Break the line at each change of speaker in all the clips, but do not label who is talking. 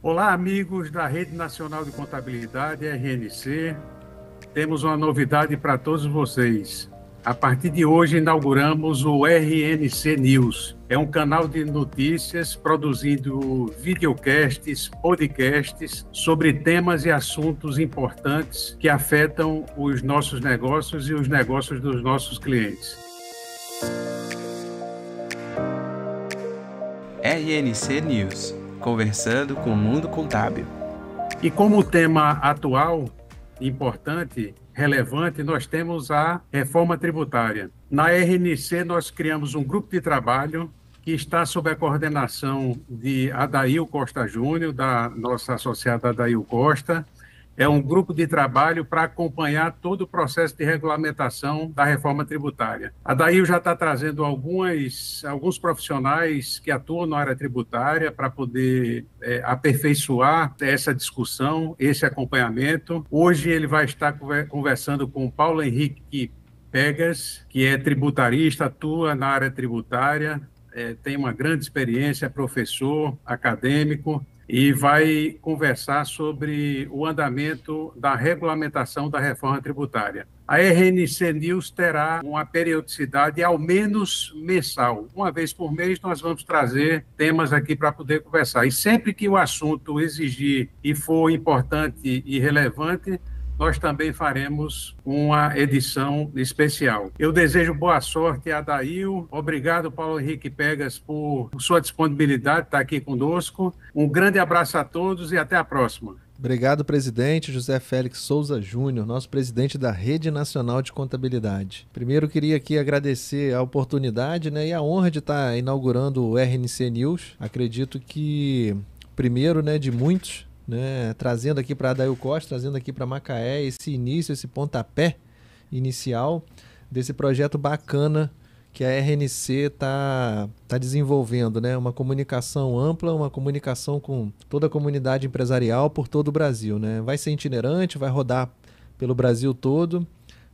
Olá, amigos da Rede Nacional de Contabilidade, RNC. Temos uma novidade para todos vocês. A partir de hoje, inauguramos o RNC News. É um canal de notícias produzindo videocasts, podcasts sobre temas e assuntos importantes que afetam os nossos negócios e os negócios dos nossos clientes.
RNC News, conversando com o mundo contábil.
E como tema atual, importante, relevante, nós temos a reforma tributária. Na RNC, nós criamos um grupo de trabalho que está sob a coordenação de Adail Costa Júnior, da nossa associada Adail Costa. É um grupo de trabalho para acompanhar todo o processo de regulamentação da reforma tributária. A Adail já está trazendo alguns profissionais que atuam na área tributária para poder aperfeiçoar essa discussão, esse acompanhamento. Hoje ele vai estar conversando com o Paulo Henrique Pegas, que é tributarista, atua na área tributária, tem uma grande experiência, é professor, acadêmico, e vai conversar sobre o andamento da regulamentação da reforma tributária. A RNC News terá uma periodicidade ao menos mensal. Uma vez por mês nós vamos trazer temas aqui para poder conversar. E sempre que o assunto exigir e for importante e relevante, nós também faremos uma edição especial. Eu desejo boa sorte a Adail. Obrigado, Paulo Henrique Pegas, por sua disponibilidade de estar aqui conosco. Um grande abraço a todos e até a próxima.
Obrigado, presidente José Félix Souza Júnior, nosso presidente da Rede Nacional de Contabilidade. Primeiro, queria aqui agradecer a oportunidade, e a honra de estar inaugurando o RNC News. Acredito que primeiro, de muitos, trazendo aqui para Adail Costa, trazendo aqui para Macaé esse início, esse pontapé inicial desse projeto bacana que a RNC está desenvolvendo, uma comunicação ampla, uma comunicação com toda a comunidade empresarial por todo o Brasil. Vai ser itinerante, vai rodar pelo Brasil todo,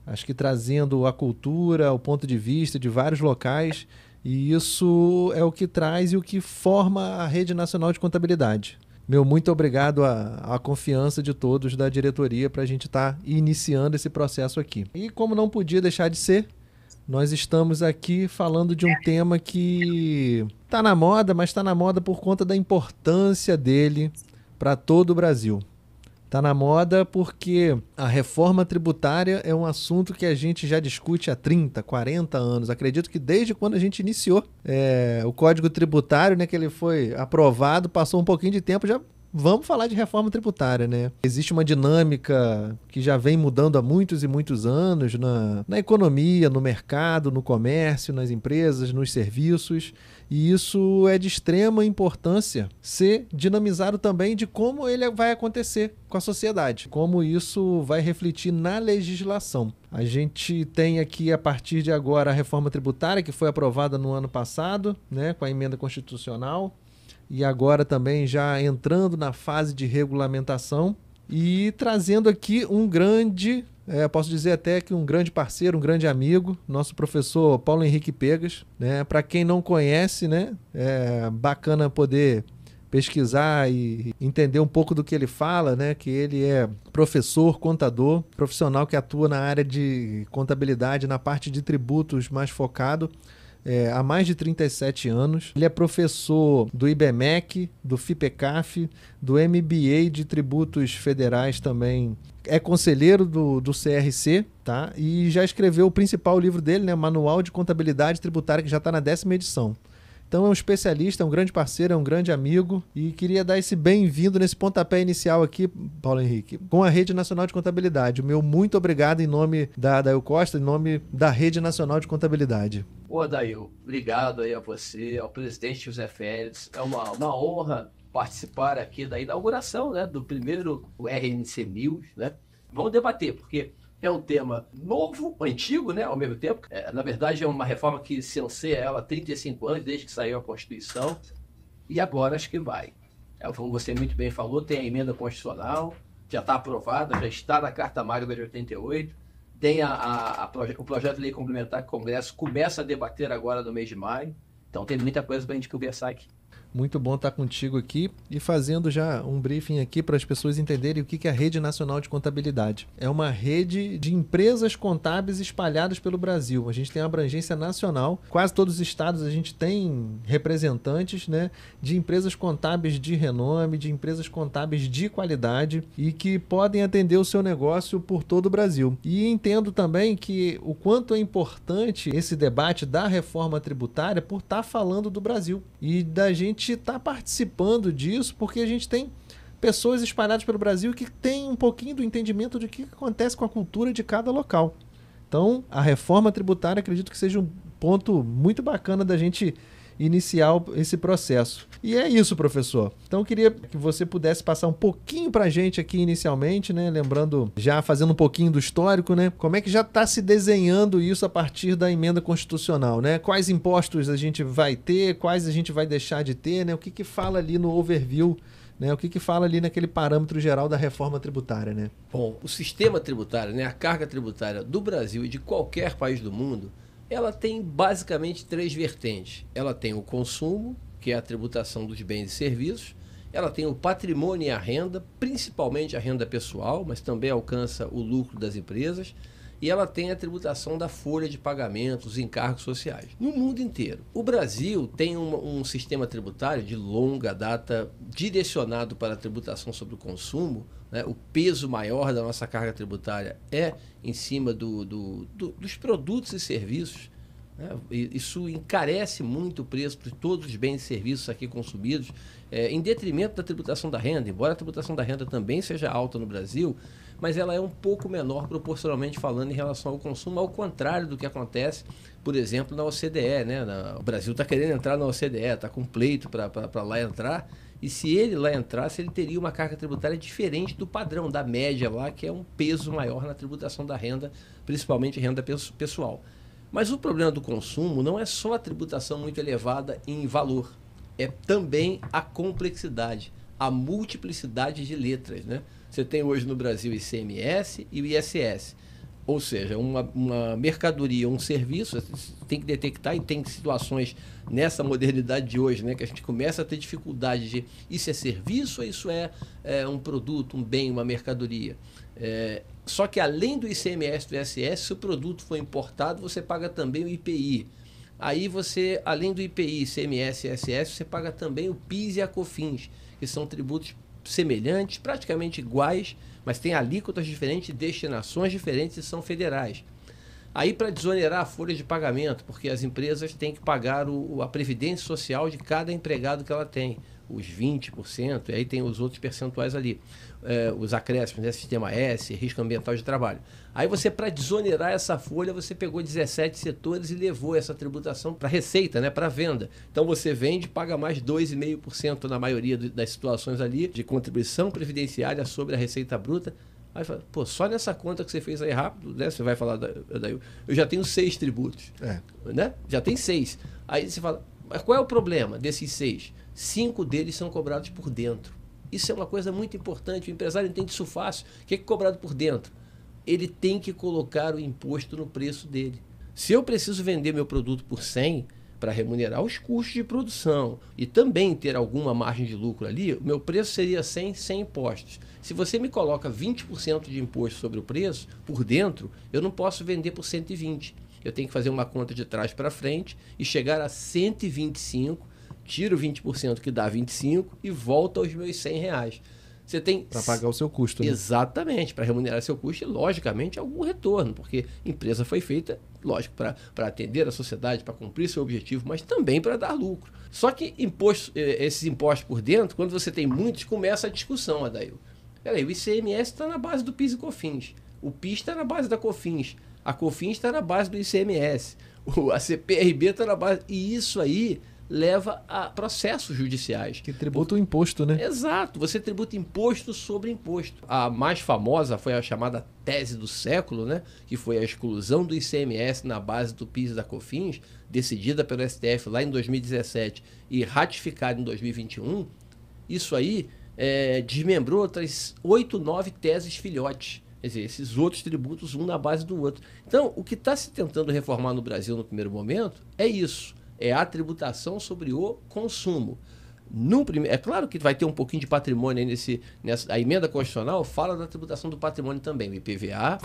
acho que trazendo a cultura, o ponto de vista de vários locais, e isso é o que traz e o que forma a Rede Nacional de Contabilidade. Meu muito obrigado à confiança de todos da diretoria para a gente estar iniciando esse processo aqui. E como não podia deixar de ser, nós estamos aqui falando de um tema que está na moda, mas está na moda por conta da importância dele para todo o Brasil. Está na moda porque a reforma tributária é um assunto que a gente já discute há 30, 40 anos. Acredito que desde quando a gente iniciou o Código Tributário, que ele foi aprovado, passou um pouquinho de tempo, já vamos falar de reforma tributária. Existe uma dinâmica que já vem mudando há muitos e muitos anos na economia, no mercado, no comércio, nas empresas, nos serviços. E isso é de extrema importância ser dinamizado também de como ele vai acontecer com a sociedade, como isso vai refletir na legislação. A gente tem aqui, a partir de agora, a reforma tributária, que foi aprovada no ano passado, com a emenda constitucional, e agora também já entrando na fase de regulamentação e trazendo aqui um grande, posso dizer até que um grande parceiro, um grande amigo, nosso professor Paulo Henrique Pegas. Para quem não conhece, é bacana poder pesquisar e entender um pouco do que ele fala, que ele é professor, contador, profissional que atua na área de contabilidade, na parte de tributos mais focado, há mais de 37 anos. Ele é professor do IBMEC, do FIPECAF, do MBA de Tributos Federais também. É conselheiro do CRC, e já escreveu o principal livro dele, Manual de Contabilidade Tributária, que já está na 10ª edição. Então é um especialista, é um grande parceiro, é um grande amigo, e queria dar esse bem-vindo nesse pontapé inicial aqui, Paulo Henrique, com a Rede Nacional de Contabilidade. O meu muito obrigado em nome da Adail Costa, em nome da Rede Nacional de Contabilidade.
Ô, Adail, obrigado aí a você, ao presidente José Félix. É uma honra participar aqui da inauguração, do primeiro RNC News, Vamos debater, porque é um tema novo, antigo, ao mesmo tempo. Na verdade, é uma reforma que se anseia ela há 35 anos, desde que saiu a Constituição, e agora acho que vai. Como você muito bem falou, tem a emenda constitucional, já está aprovada, já está na Carta Magna de 88, tem o projeto de lei complementar que o Congresso começa a debater agora no mês de maio, então tem muita coisa para a gente conversar aqui.
Muito bom estar contigo aqui e fazendo já um briefing aqui para as pessoas entenderem o que é a Rede Nacional de Contabilidade. É uma rede de empresas contábeis espalhadas pelo Brasil. A gente tem uma abrangência nacional. Quase todos os estados a gente tem representantes, né, de empresas contábeis de renome, de empresas contábeis de qualidade e que podem atender o seu negócio por todo o Brasil. E entendo também que o quanto é importante esse debate da reforma tributária por estar falando do Brasil e da gente está participando disso porque a gente tem pessoas espalhadas pelo Brasil que têm um pouquinho do entendimento de o que acontece com a cultura de cada local. Então, a reforma tributária acredito que seja um ponto muito bacana da gente iniciar esse processo. E é isso, professor. Então, eu queria que você pudesse passar um pouquinho para a gente aqui inicialmente, né? Lembrando, já fazendo um pouquinho do histórico, né? Como é que já está se desenhando isso a partir da emenda constitucional, né? Quais impostos a gente vai ter, quais a gente vai deixar de ter, né? O que fala ali no overview, né? O que fala ali naquele parâmetro geral da reforma tributária, né?
Bom, o sistema tributário, né? A carga tributária do Brasil e de qualquer país do mundo, ela tem basicamente 3 vertentes. Ela tem o consumo, que é a tributação dos bens e serviços. Ela tem o patrimônio e a renda, principalmente a renda pessoal, mas também alcança o lucro das empresas. E ela tem a tributação da folha de pagamentos, encargos sociais, no mundo inteiro. O Brasil tem um sistema tributário de longa data direcionado para a tributação sobre o consumo, né? O peso maior da nossa carga tributária é em cima dos produtos e serviços, né? Isso encarece muito o preço de todos os bens e serviços aqui consumidos, em detrimento da tributação da renda, embora a tributação da renda também seja alta no Brasil, mas ela é um pouco menor proporcionalmente falando em relação ao consumo, ao contrário do que acontece, por exemplo, na OCDE, né? O Brasil está querendo entrar na OCDE, está com pleito para lá entrar, e se ele lá entrasse, ele teria uma carga tributária diferente do padrão, da média lá, que é um peso maior na tributação da renda, principalmente renda pessoal. Mas o problema do consumo não é só a tributação muito elevada em valor, é também a complexidade, a multiplicidade de letras, né? Você tem hoje no Brasil o ICMS e o ISS, ou seja, uma mercadoria, um serviço, você tem que detectar, e tem situações nessa modernidade de hoje, né, que a gente começa a ter dificuldade de isso é serviço ou isso é um produto, um bem, uma mercadoria. Só que além do ICMS e do ISS, se o produto for importado, você paga também o IPI. Aí você, além do IPI, ICMS e ISS, você paga também o PIS e a COFINS, que são tributos semelhantes, praticamente iguais, mas tem alíquotas diferentes, destinações diferentes e são federais. Aí, para desonerar a folha de pagamento, porque as empresas têm que pagar a previdência social de cada empregado que ela tem, os 20%, e aí tem os outros percentuais ali, os acréscimos, né, sistema S, risco ambiental de trabalho. Aí você, para desonerar essa folha, você pegou 17 setores e levou essa tributação para a receita, né, para a venda. Então você vende, paga mais 2,5% na maioria das situações ali, de contribuição previdenciária sobre a receita bruta. Aí fala, pô, só nessa conta que você fez aí rápido, né? Você vai falar, eu já tenho 6 tributos, né? Já tem 6. Aí você fala, mas qual é o problema desses 6? 5 deles são cobrados por dentro. Isso é uma coisa muito importante, o empresário entende isso fácil. O que é cobrado por dentro? Ele tem que colocar o imposto no preço dele. Se eu preciso vender meu produto por 100 para remunerar os custos de produção e também ter alguma margem de lucro ali, o meu preço seria 100 sem impostos. Se você me coloca 20% de imposto sobre o preço, por dentro, eu não posso vender por 120. Eu tenho que fazer uma conta de trás para frente e chegar a 125, tiro 20% que dá 25 e volta aos meus R$100. Você tem
para pagar o seu custo, né?
Exatamente, para remunerar seu custo e, logicamente, algum retorno, porque a empresa foi feita, lógico, para atender a sociedade, para cumprir seu objetivo, mas também para dar lucro. Só que esses impostos por dentro, quando você tem muitos, começa a discussão, Adail. Peraí, o ICMS está na base do PIS e COFINS, o PIS está na base da COFINS, a COFINS está na base do ICMS, a CPRB está na base, e isso aí leva a processos judiciais.
Que tributa o imposto, né?
Exato, você tributa imposto sobre imposto. A mais famosa foi a chamada tese do século, né? Que foi a exclusão do ICMS na base do PIS e da COFINS, decidida pelo STF lá em 2017 e ratificada em 2021. Isso aí desmembrou outras 8, 9 teses filhotes. Quer dizer, esses outros tributos, um na base do outro. Então, o que está se tentando reformar no Brasil no primeiro momento é isso. É a tributação sobre o consumo. É claro que vai ter um pouquinho de patrimônio aí a emenda constitucional fala da tributação do patrimônio também, o IPVA,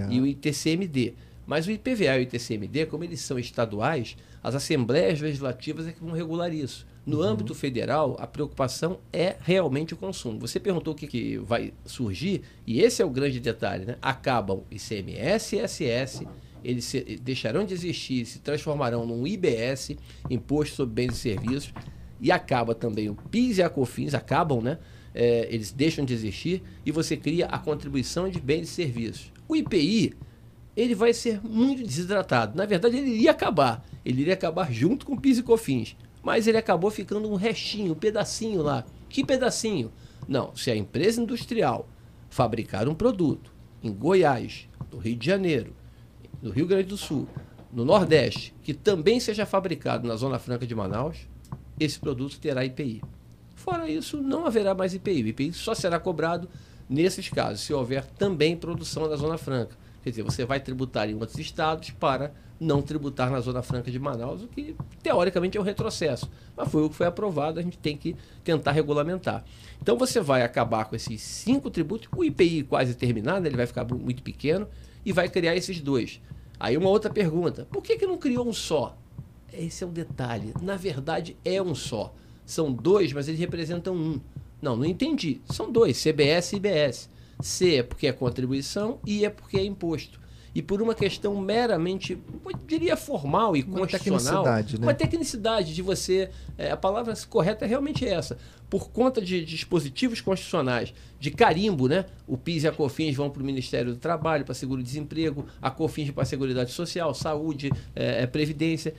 e o ITCMD. Mas o IPVA e o ITCMD, como eles são estaduais, as assembleias legislativas é que vão regular isso. No âmbito federal, a preocupação é realmente o consumo. Você perguntou o que vai surgir, e esse é o grande detalhe, né? Acabam ICMS e ISS, eles deixarão de existir, se transformarão num IBS, Imposto sobre Bens e Serviços, e acaba também o PIS e a COFINS, acabam, né? Eles deixam de existir, e você cria a contribuição de bens e serviços. O IPI, ele vai ser muito desidratado. Na verdade, ele iria acabar junto com o PIS e COFINS, mas ele acabou ficando um restinho, um pedacinho lá. Que pedacinho? Não, se a empresa industrial fabricar um produto em Goiás, no Rio de Janeiro, no Rio Grande do Sul, no Nordeste, que também seja fabricado na Zona Franca de Manaus, esse produto terá IPI. Fora isso, não haverá mais IPI. O IPI só será cobrado nesses casos, se houver também produção na Zona Franca. Quer dizer, você vai tributar em outros estados para não tributar na Zona Franca de Manaus, o que teoricamente é um retrocesso. Mas foi o que foi aprovado, a gente tem que tentar regulamentar. Então você vai acabar com esses 5 tributos, o IPI quase terminado, ele vai ficar muito pequeno, e vai criar esses 2. Aí uma outra pergunta, por que não criou um só? Esse é um detalhe. Na verdade, é um só. São 2, mas eles representam 1. Não entendi. São 2, CBS e IBS. C é porque é contribuição, I é porque é imposto. E por uma questão meramente, eu diria, formal e constitucional, uma tecnicidade de você... a palavra correta é realmente essa. Por conta de dispositivos constitucionais, de carimbo, né? O PIS e a COFINS vão para o Ministério do Trabalho, para seguro-desemprego, a COFINS para a Seguridade Social, saúde, Previdência...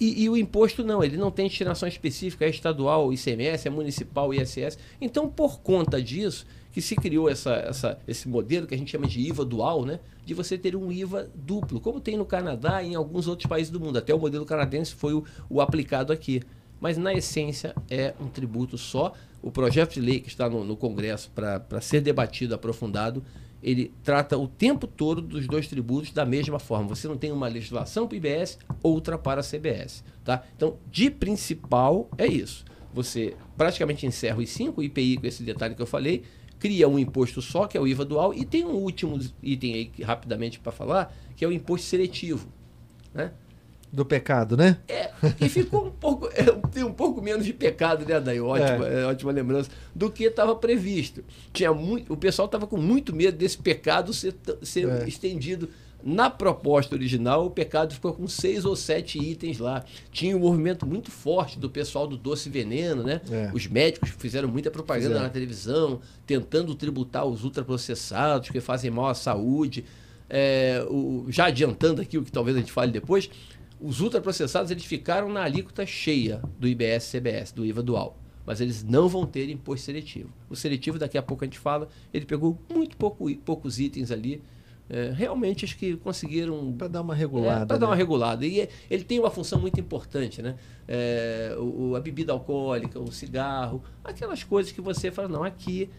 E o imposto não, ele não tem destinação específica, é estadual, ICMS, é municipal, ISS. Então, por conta disso, que se criou esse modelo que a gente chama de IVA dual, né? De você ter um IVA duplo, como tem no Canadá e em alguns outros países do mundo. Até o modelo canadense foi o aplicado aqui. Mas, na essência, é um tributo só. O projeto de lei que está no Congresso para ser debatido, aprofundado, ele trata o tempo todo dos 2 tributos da mesma forma. Você não tem uma legislação para o IBS, outra para a CBS. Tá? Então, de principal, é isso. Você praticamente encerra os 5, o IPI com esse detalhe que eu falei, cria um imposto só, que é o IVA dual, e tem um último item aí, rapidamente para falar, que é o imposto seletivo. Né?
Do pecado, né?
E ficou tem um pouco menos de pecado, né, Daí? Ótima lembrança, do que estava previsto. O pessoal estava com muito medo desse pecado ser estendido. Na proposta original, o pecado ficou com 6 ou 7 itens lá. Tinha um movimento muito forte do pessoal do doce veneno, né? Os médicos fizeram muita propaganda na televisão, tentando tributar os ultraprocessados, que fazem mal à saúde. Já adiantando aqui o que talvez a gente fale depois, os ultraprocessados eles ficaram na alíquota cheia do IBS-CBS, do IVA dual. Mas eles não vão ter imposto seletivo. O seletivo, daqui a pouco a gente fala, ele pegou muito poucos itens ali. Realmente acho que conseguiram... Para dar uma regulada. Para dar uma regulada. E ele tem uma função muito importante, né? A bebida alcoólica, o cigarro, aquelas coisas que você fala, não, aqui...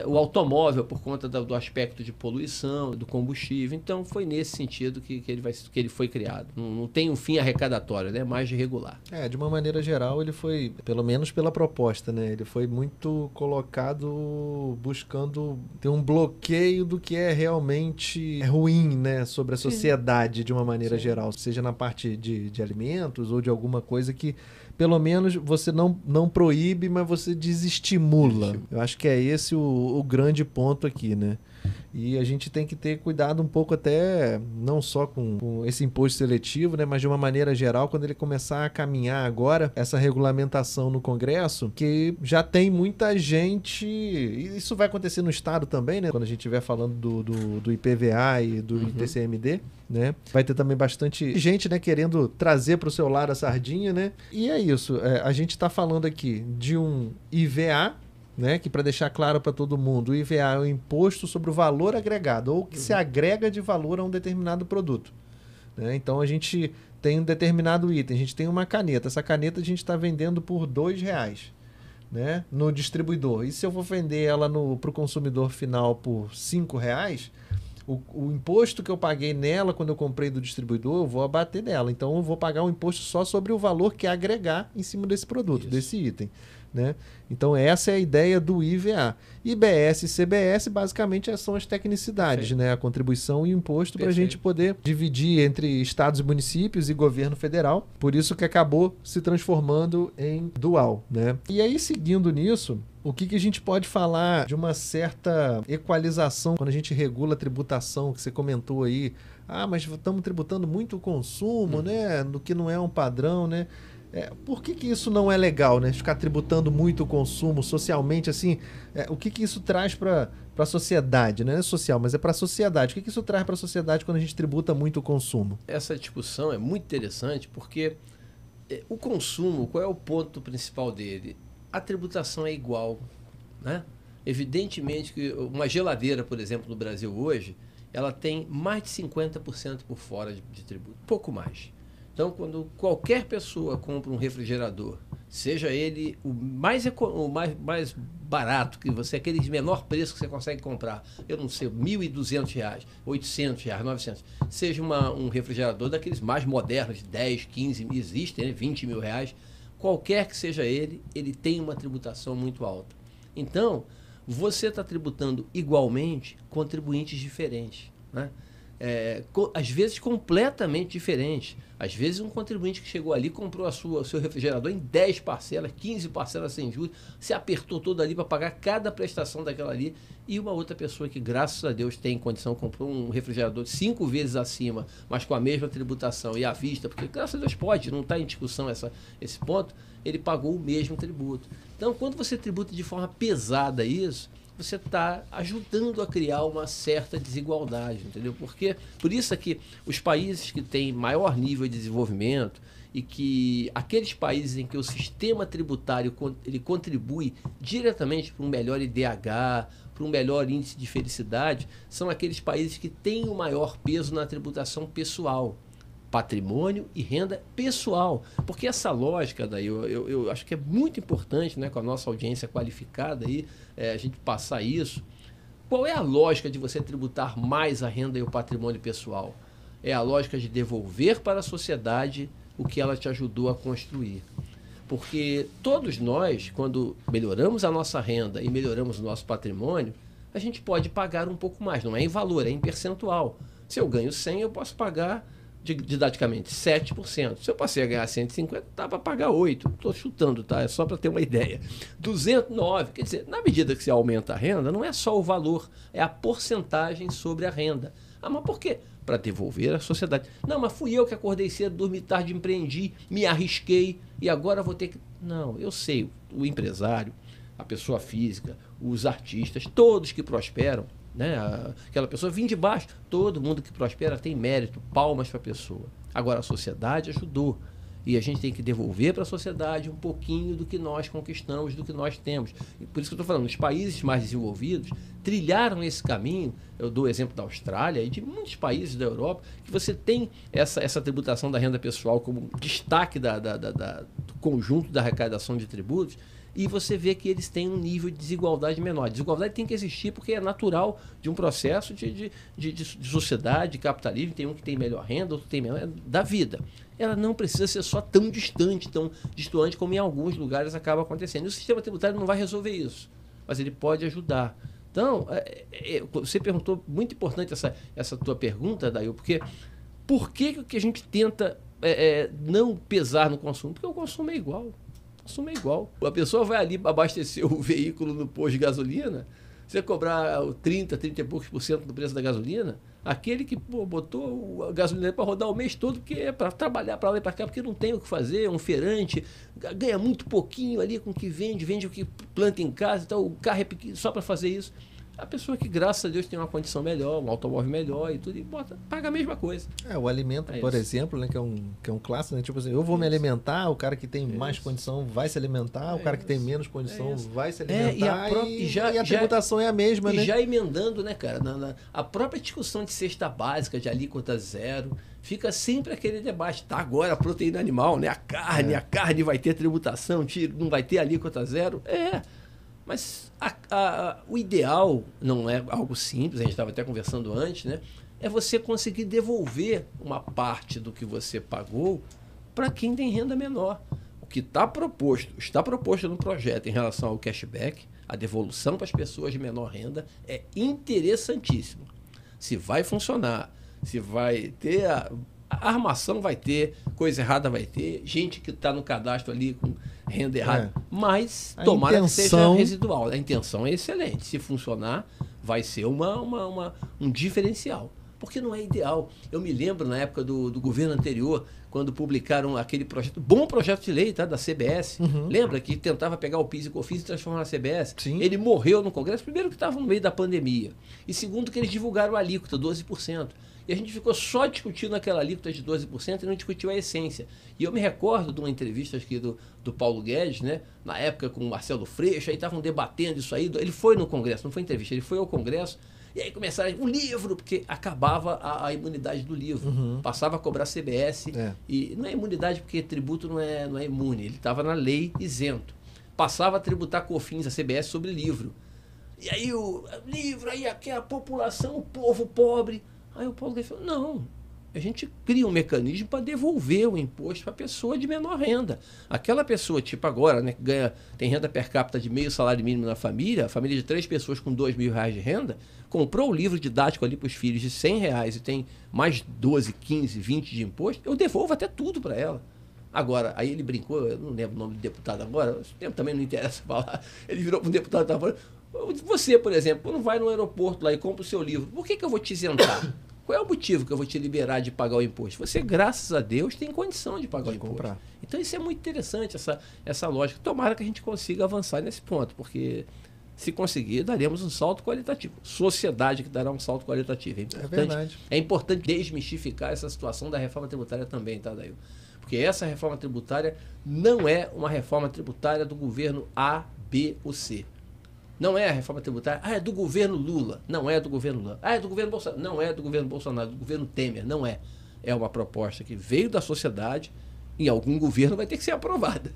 o automóvel, por conta do aspecto de poluição, do combustível. Então, foi nesse sentido que ele foi criado. Não tem um fim arrecadatório, né? Mais de regular.
De uma maneira geral, ele foi, pelo menos pela proposta, né? Ele foi muito colocado buscando ter um bloqueio do que é realmente ruim, né? Sobre a sociedade, de uma maneira geral. Seja na parte de alimentos ou de alguma coisa que... Pelo menos você não proíbe, mas você desestimula. Eu acho que é esse o grande ponto aqui, né? E a gente tem que ter cuidado um pouco até, não só com esse imposto seletivo, né? Mas de uma maneira geral, quando ele começar a caminhar agora, essa regulamentação no Congresso, que já tem muita gente... E isso vai acontecer no Estado também, né? Quando a gente estiver falando do IPVA e do ITCMD, né? Vai ter também bastante gente, né, querendo trazer para o seu lado a sardinha, né? E é isso. A gente está falando aqui de um IVA, né, que, para deixar claro para todo mundo, o IVA é o imposto sobre o valor agregado, ou que se agrega de valor a um determinado produto. Né? Então, a gente tem um determinado item, a gente tem uma caneta. Essa caneta a gente está vendendo por R$2, né, no distribuidor. E se eu for vender ela para o consumidor final por R$5, o imposto que eu paguei nela quando eu comprei do distribuidor, eu vou abater nela. Então, eu vou pagar um imposto só sobre o valor que agregar em cima desse produto, desse item. né? Então essa é a ideia do IVA. IBS e CBS basicamente são as tecnicidades, né? A contribuição e o imposto para a gente poder dividir entre estados e municípios e governo federal. Por isso que acabou se transformando em dual, né? E aí, seguindo nisso, o que a gente pode falar de uma certa equalização quando a gente regula a tributação, que você comentou aí? Mas estamos tributando muito o consumo, né? No que não é um padrão, né? Por que isso não é legal, né? Ficar tributando muito o consumo socialmente, assim, o que isso traz para a sociedade, né? Não é social, mas é para a sociedade. O que isso traz para a sociedade quando a gente tributa muito o consumo?
Essa discussão é muito interessante porque o consumo, qual é o ponto principal dele? A tributação é igual, né? Evidentemente que uma geladeira, por exemplo, no Brasil hoje, ela tem mais de 50% por fora de tributo, pouco mais. Então, quando qualquer pessoa compra um refrigerador, seja ele o mais barato, que você, aquele de menor preço que você consegue comprar, eu não sei, R$ 1.200, R$ 800, R$ 900, seja um refrigerador daqueles mais modernos, 10, 15, existem, né, 20 mil reais, qualquer que seja ele tem uma tributação muito alta. Então, você está tributando igualmente contribuintes diferentes, né? Às vezes completamente diferentes. Às vezes um contribuinte que chegou ali comprou o seu refrigerador em 10 parcelas, 15 parcelas sem juros, se apertou todo ali para pagar cada prestação daquela ali, e uma outra pessoa que, graças a Deus, tem condição, comprou um refrigerador 5 vezes acima, mas com a mesma tributação e à vista, porque graças a Deus pode, não está em discussão esse ponto, ele pagou o mesmo tributo. Então, quando você tributa de forma pesada isso, você está ajudando a criar uma certa desigualdade, entendeu? Porque, por isso é que os países que têm maior nível de desenvolvimento e que aqueles países em que o sistema tributário ele contribui diretamente para um melhor IDH, para um melhor índice de felicidade, são aqueles países que têm o maior peso na tributação pessoal. Patrimônio e renda pessoal. Porque essa lógica daí, eu acho que é muito importante, né, com a nossa audiência qualificada aí, a gente passar isso. Qual é a lógica de você tributar mais a renda e o patrimônio pessoal? É a lógica de devolver para a sociedade o que ela te ajudou a construir. Porque todos nós, quando melhoramos a nossa renda e melhoramos o nosso patrimônio, a gente pode pagar um pouco mais. Não é em valor, é em percentual. Se eu ganho 100, eu posso pagar didaticamente 7%. Se eu passei a ganhar 150, dá para pagar 8%. Estou chutando, tá? É só para ter uma ideia. 209. Quer dizer, na medida que você aumenta a renda, não é só o valor, é a porcentagem sobre a renda. Mas por quê? Para devolver à sociedade. Não, mas fui eu que acordei cedo, dormi tarde, empreendi, me arrisquei e agora vou ter que... Não, eu sei, o empresário, a pessoa física, os artistas, todos que prosperam, né? Aquela pessoa vem de baixo. Todo mundo que prospera tem mérito, palmas para a pessoa. Agora, a sociedade ajudou. E a gente tem que devolver para a sociedade um pouquinho do que nós conquistamos, do que nós temos. E por isso que eu estou falando, os países mais desenvolvidos trilharam esse caminho. Eu dou o exemplo da Austrália e de muitos países da Europa, que você tem essa tributação da renda pessoal como destaque do conjunto da arrecadação de tributos, e você vê que eles têm um nível de desigualdade menor. A desigualdade tem que existir porque é natural de um processo de sociedade, de capitalismo. Tem um que tem melhor renda, outro que tem menor, da vida. Ela não precisa ser só tão distante como em alguns lugares acaba acontecendo. E o sistema tributário não vai resolver isso, mas ele pode ajudar. Então, você perguntou, muito importante essa tua pergunta, Dail, porque por que a gente tenta não pesar no consumo? Porque o consumo é igual. Consumo é igual. A pessoa vai ali abastecer o veículo no posto de gasolina, você cobrar 30 e poucos % do preço da gasolina, aquele que botou a gasolina para rodar o mês todo, porque é para trabalhar para lá e para cá, porque não tem o que fazer, é um feirante, ganha muito pouquinho ali com o que vende o que planta em casa, então o carro é pequeno só para fazer isso. A pessoa que, graças a Deus, tem uma condição melhor, um automóvel melhor e tudo, e paga a mesma coisa.
O alimento, por exemplo, né, que é um clássico, né? Tipo assim, eu vou me alimentar, o cara que tem mais condição vai se alimentar, o cara que tem menos condição vai se alimentar, e a tributação é a mesma, né?
E já emendando, né, cara, a própria discussão de cesta básica, de alíquota zero, fica sempre aquele debate, tá, agora a proteína animal, né, a carne vai ter tributação, não vai ter alíquota zero, mas o ideal não é algo simples, a gente estava até conversando antes, né? É você conseguir devolver uma parte do que você pagou para quem tem renda menor. que está proposto no projeto em relação ao cashback, a devolução para as pessoas de menor renda, é interessantíssimo. Se vai funcionar, se vai ter a armação, vai ter, coisa errada vai ter, gente que está no cadastro ali com renda errada, mas tomara que seja residual. A intenção é excelente. Se funcionar, vai ser um diferencial. Porque não é ideal. Eu me lembro na época do governo anterior, quando publicaram aquele projeto, bom projeto de lei, tá, da CBS. Lembra que tentava pegar o PIS e COFINS e transformar na CBS?
Sim.
Ele morreu no Congresso, primeiro que estava no meio da pandemia, e segundo que eles divulgaram a alíquota, 12%. E a gente ficou só discutindo aquela alíquota de 12% e não discutiu a essência. E eu me recordo de uma entrevista aqui do Paulo Guedes, né, na época com o Marcelo Freixo, aí estavam debatendo isso aí. Ele foi no Congresso, não foi entrevista, ele foi ao Congresso. E aí começaram um livro, porque acabava a imunidade do livro. Passava a cobrar CBS. E não é imunidade porque tributo não é imune. Ele estava na lei isento. Passava a tributar COFINS, a CBS, sobre livro. E aí o livro, aí a população, o povo pobre. Aí o Paulo Guedes falou, não, a gente cria um mecanismo para devolver o imposto para a pessoa de menor renda. Aquela pessoa, tipo agora, né, que tem renda per capita de meio salário mínimo na família, a família de 3 pessoas com R$2.000 de renda, comprou o livro didático ali para os filhos de R$100 e tem mais 12, 15, 20 de imposto, eu devolvo até tudo para ela. Agora, aí ele brincou, eu não lembro o nome do deputado agora, esse tempo também não interessa falar, ele virou para um deputado e estava falando, você, por exemplo, quando vai no aeroporto lá e compra o seu livro, por que eu vou te isentar? Qual é o motivo que eu vou te liberar de pagar o imposto? Você, graças a Deus, tem condição de pagar o imposto. Comprar. Então isso é muito interessante, essa lógica. Tomara que a gente consiga avançar nesse ponto, porque se conseguir, daremos um salto qualitativo. Sociedade que dará um salto qualitativo. É importante desmistificar essa situação da reforma tributária também, tá, Dail? Porque essa reforma tributária não é uma reforma tributária do governo A, B ou C. Não é a reforma tributária, é do governo Lula. Não é do governo Lula. É do governo Bolsonaro. Não é do governo Bolsonaro, é do governo Temer. Não é. É uma proposta que veio da sociedade, em algum governo vai ter que ser aprovada.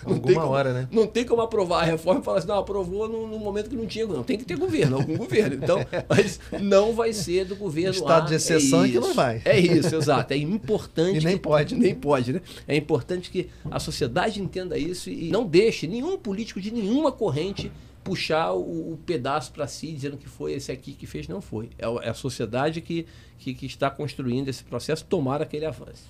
Alguma hora, né?
Não tem como aprovar a reforma e falar assim, não, aprovou no momento que não tinha. Não, tem que ter governo, algum governo. Então, mas não vai ser do governo
Estado de exceção é que não vai.
É isso, exato. É importante.
E nem pode.
Nem pode, né? É importante que a sociedade entenda isso e não deixe nenhum político de nenhuma corrente puxar o pedaço para si, dizendo que foi esse aqui que fez, não foi. É a sociedade que está construindo esse processo, tomara que ele avance.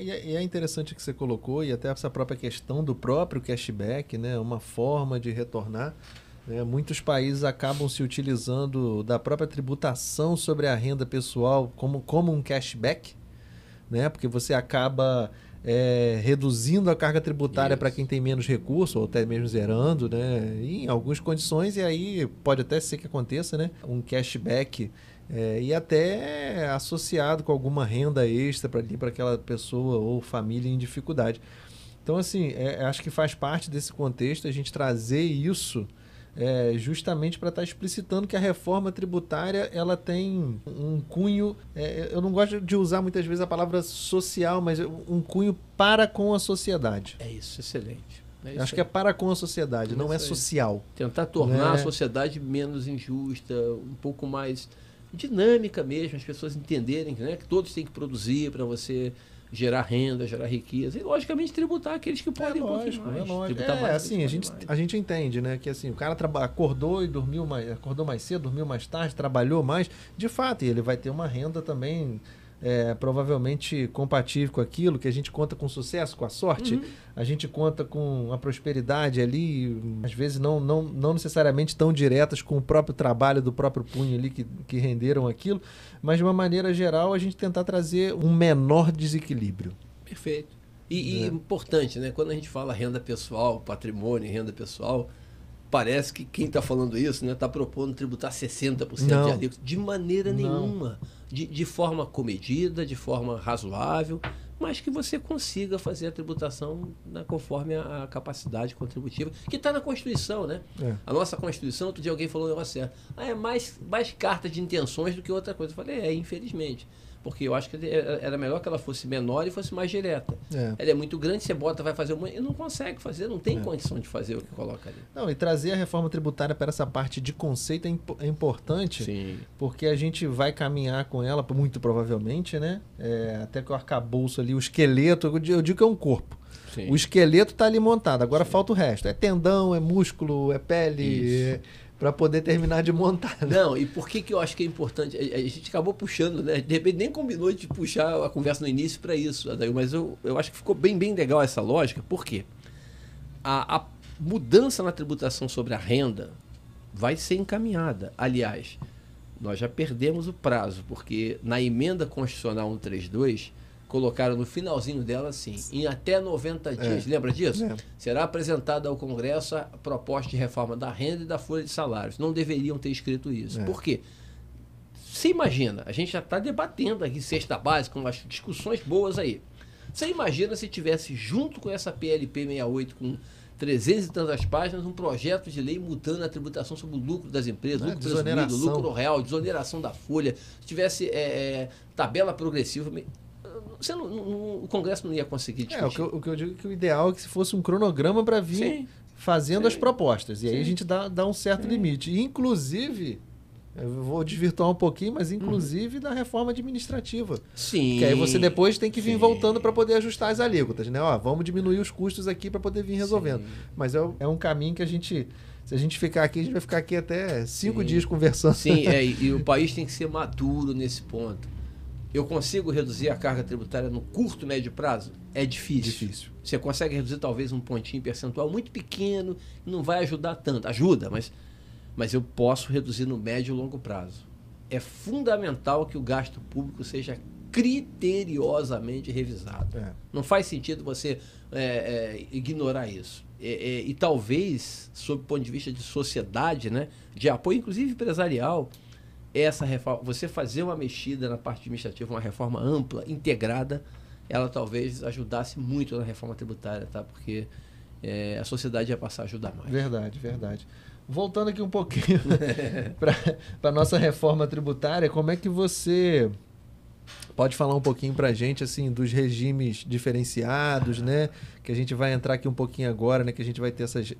E é interessante que você colocou, e até essa própria questão do próprio cashback, né, uma forma de retornar. Né, muitos países acabam se utilizando da própria tributação sobre a renda pessoal como um cashback, né, porque você acaba reduzindo a carga tributária para quem tem menos recurso, ou até mesmo zerando, né, em algumas condições, e aí pode até ser que aconteça, né, um cashback e até associado com alguma renda extra para aquela pessoa ou família em dificuldade. Então, assim, acho que faz parte desse contexto a gente trazer isso justamente para estar explicitando que a reforma tributária ela tem um cunho, eu não gosto de usar muitas vezes a palavra social, mas um cunho para com a sociedade.
É isso, excelente.
Acho que é para com a sociedade, não é social.
Tentar tornar a sociedade menos injusta, um pouco mais dinâmica mesmo, as pessoas entenderem, né, que todos têm que produzir para você gerar renda, gerar riqueza e, logicamente, tributar aqueles que podem um pouquinho mais.
Tributar mais, assim, a gente entende, né, que assim, o cara acordou e acordou mais cedo, dormiu mais tarde, trabalhou mais, de fato, e ele vai ter uma renda também provavelmente compatível com aquilo, que a gente conta com sucesso, com a sorte, a gente conta com a prosperidade ali, às vezes não necessariamente tão diretas com o próprio trabalho do próprio punho ali que renderam aquilo, mas de uma maneira geral a gente tentar trazer um menor desequilíbrio.
Perfeito. E importante, né? Quando a gente fala renda pessoal, patrimônio e renda pessoal, parece que quem está falando isso está propondo tributar 60% de alíquota. De maneira nenhuma. De forma comedida, de forma razoável, mas que você consiga fazer a tributação conforme a capacidade contributiva, que está na Constituição, né? A nossa Constituição, outro dia alguém falou um negócio certo. É mais carta de intenções do que outra coisa. Eu falei, infelizmente. Porque eu acho que era melhor que ela fosse menor e fosse mais direta. Ela é muito grande, você vai fazer uma... E não consegue fazer, não tem condição de fazer o que coloca ali.
Não, e trazer a reforma tributária para essa parte de conceito é importante.
Sim.
Porque a gente vai caminhar com ela, muito provavelmente, né? Até que o arcabouço ali, o esqueleto, eu digo que é um corpo.
Sim.
O esqueleto está ali montado, agora falta o resto. É tendão, é músculo, é pele, para poder terminar de montar. Né?
Não, e por que eu acho que é importante? A gente acabou puxando, né? De repente nem combinou de puxar a conversa no início para isso, Adail, mas eu acho que ficou bem legal essa lógica. Por quê? A mudança na tributação sobre a renda vai ser encaminhada. Aliás, nós já perdemos o prazo, porque na emenda constitucional 132, colocaram no finalzinho dela assim, em até 90 dias. Lembra disso? Será apresentada ao Congresso a proposta de reforma da renda e da folha de salários. Não deveriam ter escrito isso. Por quê? Você imagina, a gente já está debatendo aqui cesta básica, umas discussões boas aí. Você imagina se tivesse junto com essa PLP 68, com 300 e tantas páginas, um projeto de lei mudando a tributação sobre o lucro das empresas, lucro presumido, lucro real, desoneração da folha, se tivesse tabela progressiva, o Congresso não ia conseguir discutir.
O que eu digo é que o ideal é que se fosse um cronograma para vir fazendo as propostas. E aí a gente dá um certo limite. E, inclusive, eu vou desvirtuar um pouquinho, mas inclusive da reforma administrativa.
Sim.
Que aí você depois tem que vir voltando para poder ajustar as alíquotas, né? Ó, vamos diminuir os custos aqui para poder vir resolvendo. Mas é um caminho que se a gente ficar aqui, a gente vai ficar aqui até 5 dias conversando.
Sim, e o país tem que ser maduro nesse ponto. Eu consigo reduzir a carga tributária no curto, médio prazo? É difícil. Você consegue reduzir talvez um pontinho percentual muito pequeno, não vai ajudar tanto. Ajuda, mas eu posso reduzir no médio e longo prazo. É fundamental que o gasto público seja criteriosamente revisado. Não faz sentido você ignorar isso. E talvez, sob o ponto de vista de sociedade, né, de apoio, inclusive empresarial, essa reforma, você fazer uma mexida na parte administrativa, uma reforma ampla, integrada, ela talvez ajudasse muito na reforma tributária, tá? Porque a sociedade ia passar a ajudar mais.
Verdade. Voltando aqui um pouquinho para a nossa reforma tributária, como é que você pode falar um pouquinho para a gente assim, dos regimes diferenciados, né? Que a gente vai entrar aqui um pouquinho agora, né? Que a gente vai ter essas...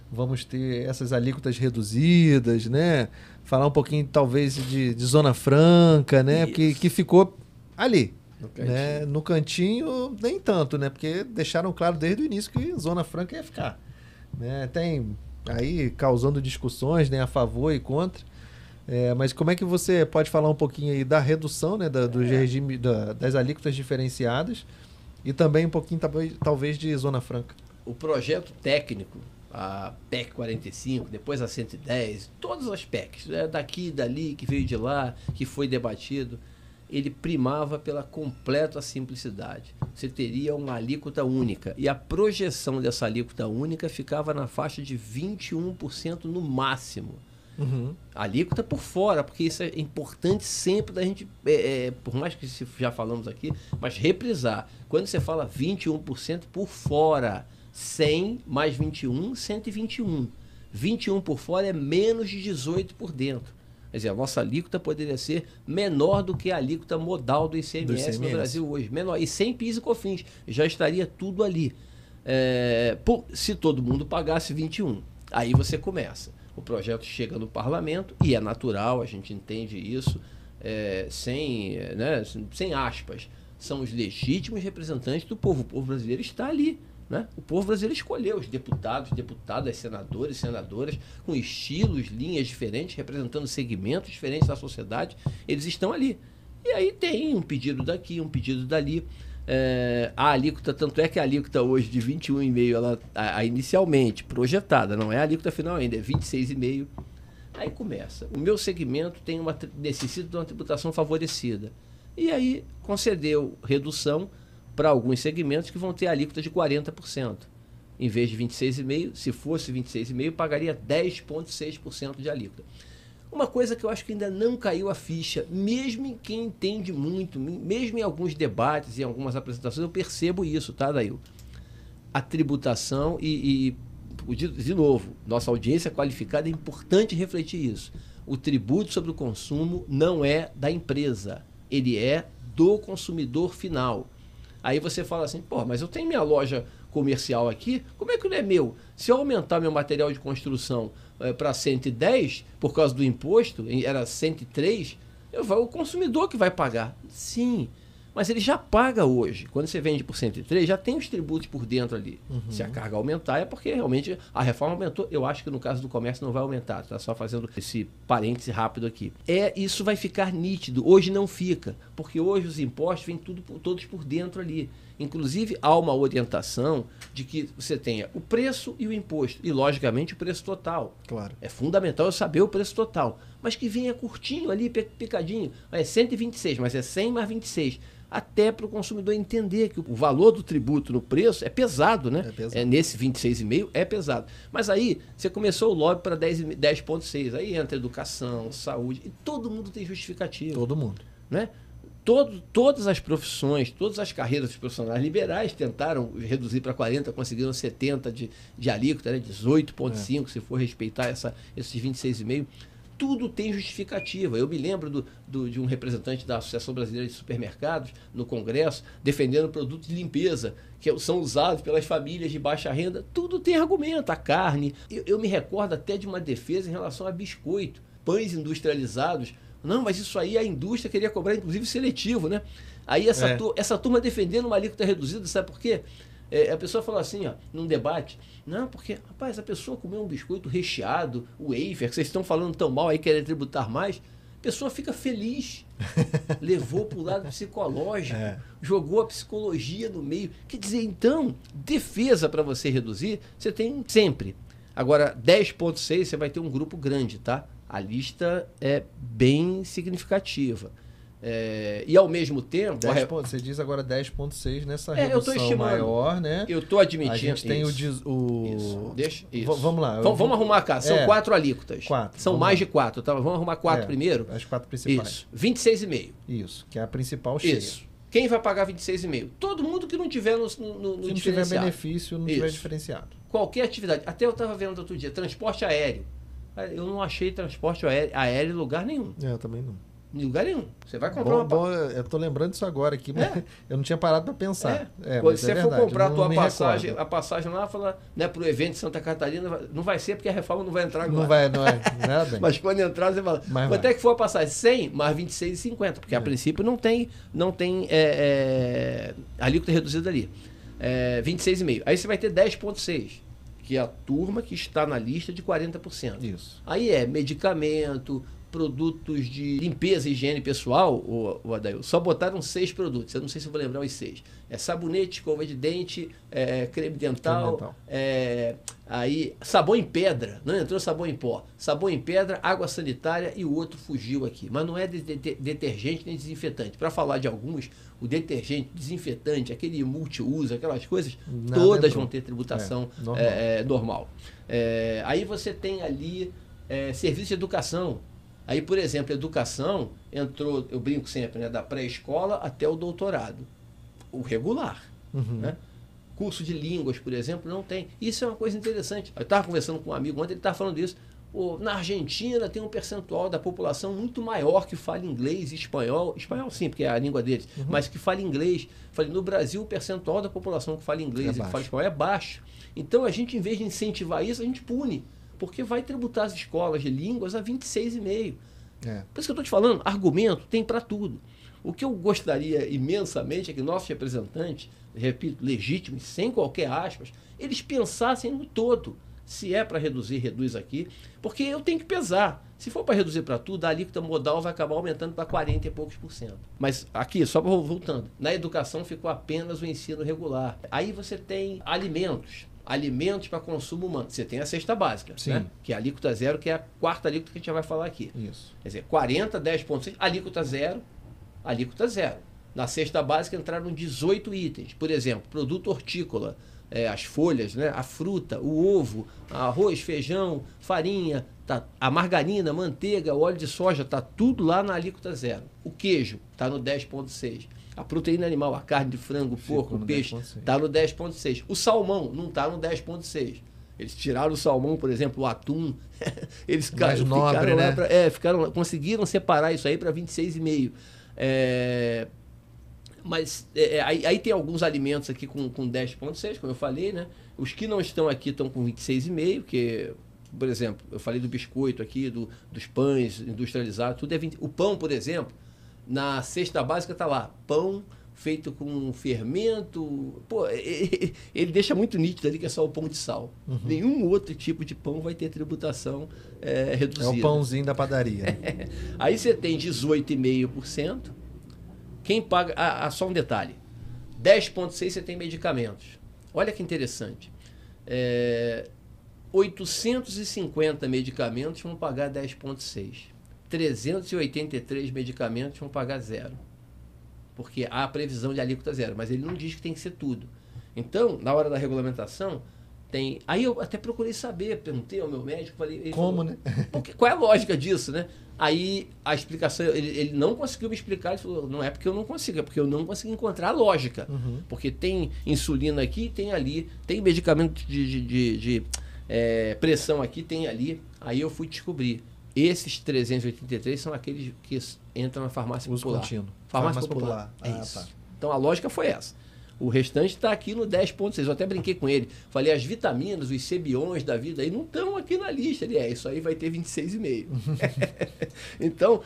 vamos ter essas alíquotas reduzidas, né? Falar um pouquinho, talvez, de Zona Franca, né? Que ficou ali. No cantinho, nem tanto, né? Porque deixaram claro desde o início que Zona Franca ia ficar. Né? Tem aí causando discussões, né? A favor e contra. Mas como é que você pode falar um pouquinho aí da redução, né? Do regime, das alíquotas diferenciadas e também um pouquinho, talvez, de Zona Franca?
O projeto técnico, a PEC 45, depois a 110, todas as PECs, daqui e dali, que veio de lá, que foi debatido, ele primava pela completa simplicidade. Você teria uma alíquota única, e a projeção dessa alíquota única ficava na faixa de 21% no máximo. Alíquota por fora, porque isso é importante sempre da gente, por mais que já falamos aqui, mas reprisar. Quando você fala 21% por fora, 100 mais 21, 121. 21 por fora é menos de 18 por dentro. Quer dizer, a nossa alíquota poderia ser menor do que a alíquota modal do ICMS no Brasil hoje. Menor. E sem PIS e COFINS. Já estaria tudo ali. Se todo mundo pagasse 21. Aí você começa. O projeto chega no parlamento e é natural, a gente entende isso, sem aspas. São os legítimos representantes do povo. O povo brasileiro está ali. Né? O povo brasileiro escolheu os deputados, deputadas, senadores, senadoras, com estilos, linhas diferentes, representando segmentos diferentes da sociedade. Eles estão ali. E aí tem um pedido daqui, um pedido dali. A alíquota, tanto é que a alíquota hoje de 21,5%, ela inicialmente projetada, não é a alíquota final ainda, é 26,5%. Aí começa. O meu segmento necessita de uma tributação favorecida. E aí concedeu redução para alguns segmentos que vão ter alíquota de 40%. Em vez de 26,5%, se fosse 26,5%, pagaria 10,6% de alíquota. Uma coisa que eu acho que ainda não caiu a ficha, mesmo em quem entende muito, mesmo em alguns debates e algumas apresentações, eu percebo isso, tá, Adail? A tributação de novo, nossa audiência qualificada, é importante refletir isso. O tributo sobre o consumo não é da empresa, ele é do consumidor final. Aí você fala assim, mas eu tenho minha loja comercial aqui, como é que não é meu? Se eu aumentar meu material de construção para 110, por causa do imposto, era 103, o consumidor que vai pagar. Sim, Mas ele já paga hoje. Quando você vende por 103, já tem os tributos por dentro ali. Se a carga aumentar, é porque realmente a reforma aumentou. Eu acho que no caso do comércio não vai aumentar. Está só fazendo esse parêntese rápido aqui. Isso vai ficar nítido. Hoje não fica. Porque hoje os impostos vêm todos por dentro ali. Inclusive, há uma orientação de que você tenha o preço e o imposto. E, logicamente, o preço total.
Claro.
É fundamental eu saber o preço total. Mas que venha curtinho ali, picadinho. É 126, mas é 100 mais 26. Até para o consumidor entender que o valor do tributo no preço é pesado, né? Nesse 26,5 é pesado. Mas aí você começou o lobby para 10,6. Aí entra educação, saúde, e todo mundo tem justificativa.
Todo mundo.
Né? Todas as profissões, todas as carreiras dos profissionais liberais tentaram reduzir para 40, conseguiram 70 de alíquota, né? 18,5 se for respeitar esses 26,5. Tudo tem justificativa. Eu me lembro de um representante da Associação Brasileira de Supermercados no Congresso defendendo produtos de limpeza que são usados pelas famílias de baixa renda. Tudo tem argumento. A carne. Eu me recordo até de uma defesa em relação a biscoito, pães industrializados. Não, mas isso aí a indústria queria cobrar, inclusive, seletivo, né? Aí essa turma defendendo uma alíquota reduzida, sabe por quê? A pessoa falou assim, ó, num debate, não, porque, rapaz, a pessoa comeu um biscoito recheado, o wafer, que vocês estão falando tão mal aí, querem tributar mais, a pessoa fica feliz, levou para o lado psicológico, jogou a psicologia no meio. Quer dizer, então, defesa para você reduzir, você tem sempre. Agora, 10,6 você vai ter um grupo grande, tá? A lista é bem significativa. E ao mesmo tempo...
Você diz agora 10,6 nessa redução maior, né?
Eu estou admitindo.
A gente tem
isso. Deixa, isso.
Vamos lá.
Vamos arrumar cá. São 4 alíquotas.
4.
São mais de 4. Tá? Vamos arrumar 4 primeiro?
As 4 principais.
Isso. 26,5.
Isso, que é a principal cheia.
Isso. Quem vai pagar 26,5? Todo mundo que não tiver no diferenciado.
Se não tiver benefício, não tiver diferenciado.
Qualquer atividade. Até eu estava vendo outro dia, transporte aéreo. Eu não achei transporte aéreo em lugar nenhum.
Eu também não.
Em lugar nenhum. Você vai comprar
eu tô lembrando disso agora aqui, mas eu não tinha parado para pensar.
Quando você for comprar a tua passagem, a passagem lá, fala, né, pro evento de Santa Catarina, não vai ser porque a reforma não vai entrar agora.
Não é bem.
Mas quando entrar, você fala, quanto é que for a passagem? 100 mais 26,50, porque a princípio não tem alíquota reduzida ali. 26,5. Aí você vai ter 10,6. Que é a turma que está na lista de 40%. Isso. Aí medicamento, produtos de limpeza e higiene pessoal, o Adail, só botaram 6 produtos. Eu não sei se eu vou lembrar os 6. Sabonete, escova de dente, creme dental, aí sabão em pedra. Não entrou sabão em pó. Sabão em pedra, água sanitária e o outro fugiu aqui. Mas não é detergente nem desinfetante. Para falar de alguns, o detergente, desinfetante, aquele multiuso, aquelas coisas, todas vão ter tributação normal. Aí você tem ali serviço de educação. Aí, por exemplo, educação entrou, eu brinco sempre, né, da pré-escola até o doutorado. O regular. Né? Curso de línguas, por exemplo, não tem. Isso é uma coisa interessante. Eu estava conversando com um amigo ontem, ele estava falando disso. Na Argentina tem um percentual da população muito maior que fala inglês e espanhol. Espanhol sim, porque é a língua deles. Mas que fala inglês. Falei, no Brasil o percentual da população que fala inglês e que fala espanhol é baixo. Então a gente, em vez de incentivar isso, a gente pune. Porque vai tributar as escolas de línguas a 26,5. Por isso que eu estou te falando, argumento tem para tudo. O que eu gostaria imensamente é que nossos representantes, repito, legítimos, sem qualquer aspas, eles pensassem no todo. Se é para reduzir, reduz aqui. Porque eu tenho que pesar. Se for para reduzir para tudo, a alíquota modal vai acabar aumentando para 40 e poucos %. Mas aqui, só voltando, na educação ficou apenas o ensino regular. Aí você tem alimentos para consumo humano. Você tem a cesta básica, né? Que é a alíquota zero, que é a quarta alíquota que a gente já vai falar aqui. Isso. Quer dizer, 40, 10,6, alíquota zero. Na cesta básica entraram 18 itens. Por exemplo, produto hortícola, as folhas, né? A fruta, o ovo, arroz, feijão, farinha, a margarina, manteiga, óleo de soja, está tudo lá na alíquota zero. O queijo está no 10,6. A proteína animal, a carne de frango, porco, peixe, está no 10,6. O salmão não está no 10,6. Eles tiraram o salmão, por exemplo, o atum. Eles conseguiram separar isso aí para 26,5. Mas aí tem alguns alimentos aqui com 10,6, como eu falei, né? Os que não estão aqui estão com 26,5, que, por exemplo, eu falei do biscoito aqui, dos pães industrializados, tudo é 20. O pão, por exemplo, na cesta básica está lá, pão, feito com um fermento. Pô, ele deixa muito nítido ali que é só o pão de sal. Nenhum outro tipo de pão vai ter tributação reduzida.
É o pãozinho da padaria.
Aí você tem 18,5%. Quem paga... só um detalhe. 10,6% você tem medicamentos. Olha que interessante. 850 medicamentos vão pagar 10,6%. 383 medicamentos vão pagar 0%. Porque há a previsão de alíquota 0%, mas ele não diz que tem que ser tudo. Então, na hora da regulamentação, tem... Aí eu até procurei saber, perguntei ao meu médico, falei...
Como, né?
Qual é a lógica disso, né? Aí a explicação, ele não conseguiu me explicar, ele falou, não é porque eu não consigo, é porque eu não consegui encontrar a lógica. Porque tem insulina aqui, tem ali, tem medicamento de pressão aqui, tem ali. Aí eu fui descobrir. Esses 383 são aqueles que entram na farmácia
Uso
popular.
contínuo.
Farmácia popular. É isso.
Tá.
Então a lógica foi essa. O restante está aqui no 10,6. Eu até brinquei com ele. Falei, as vitaminas, os cebiões da vida aí não estão aqui na lista. Ele, isso aí vai ter 26,5. Então,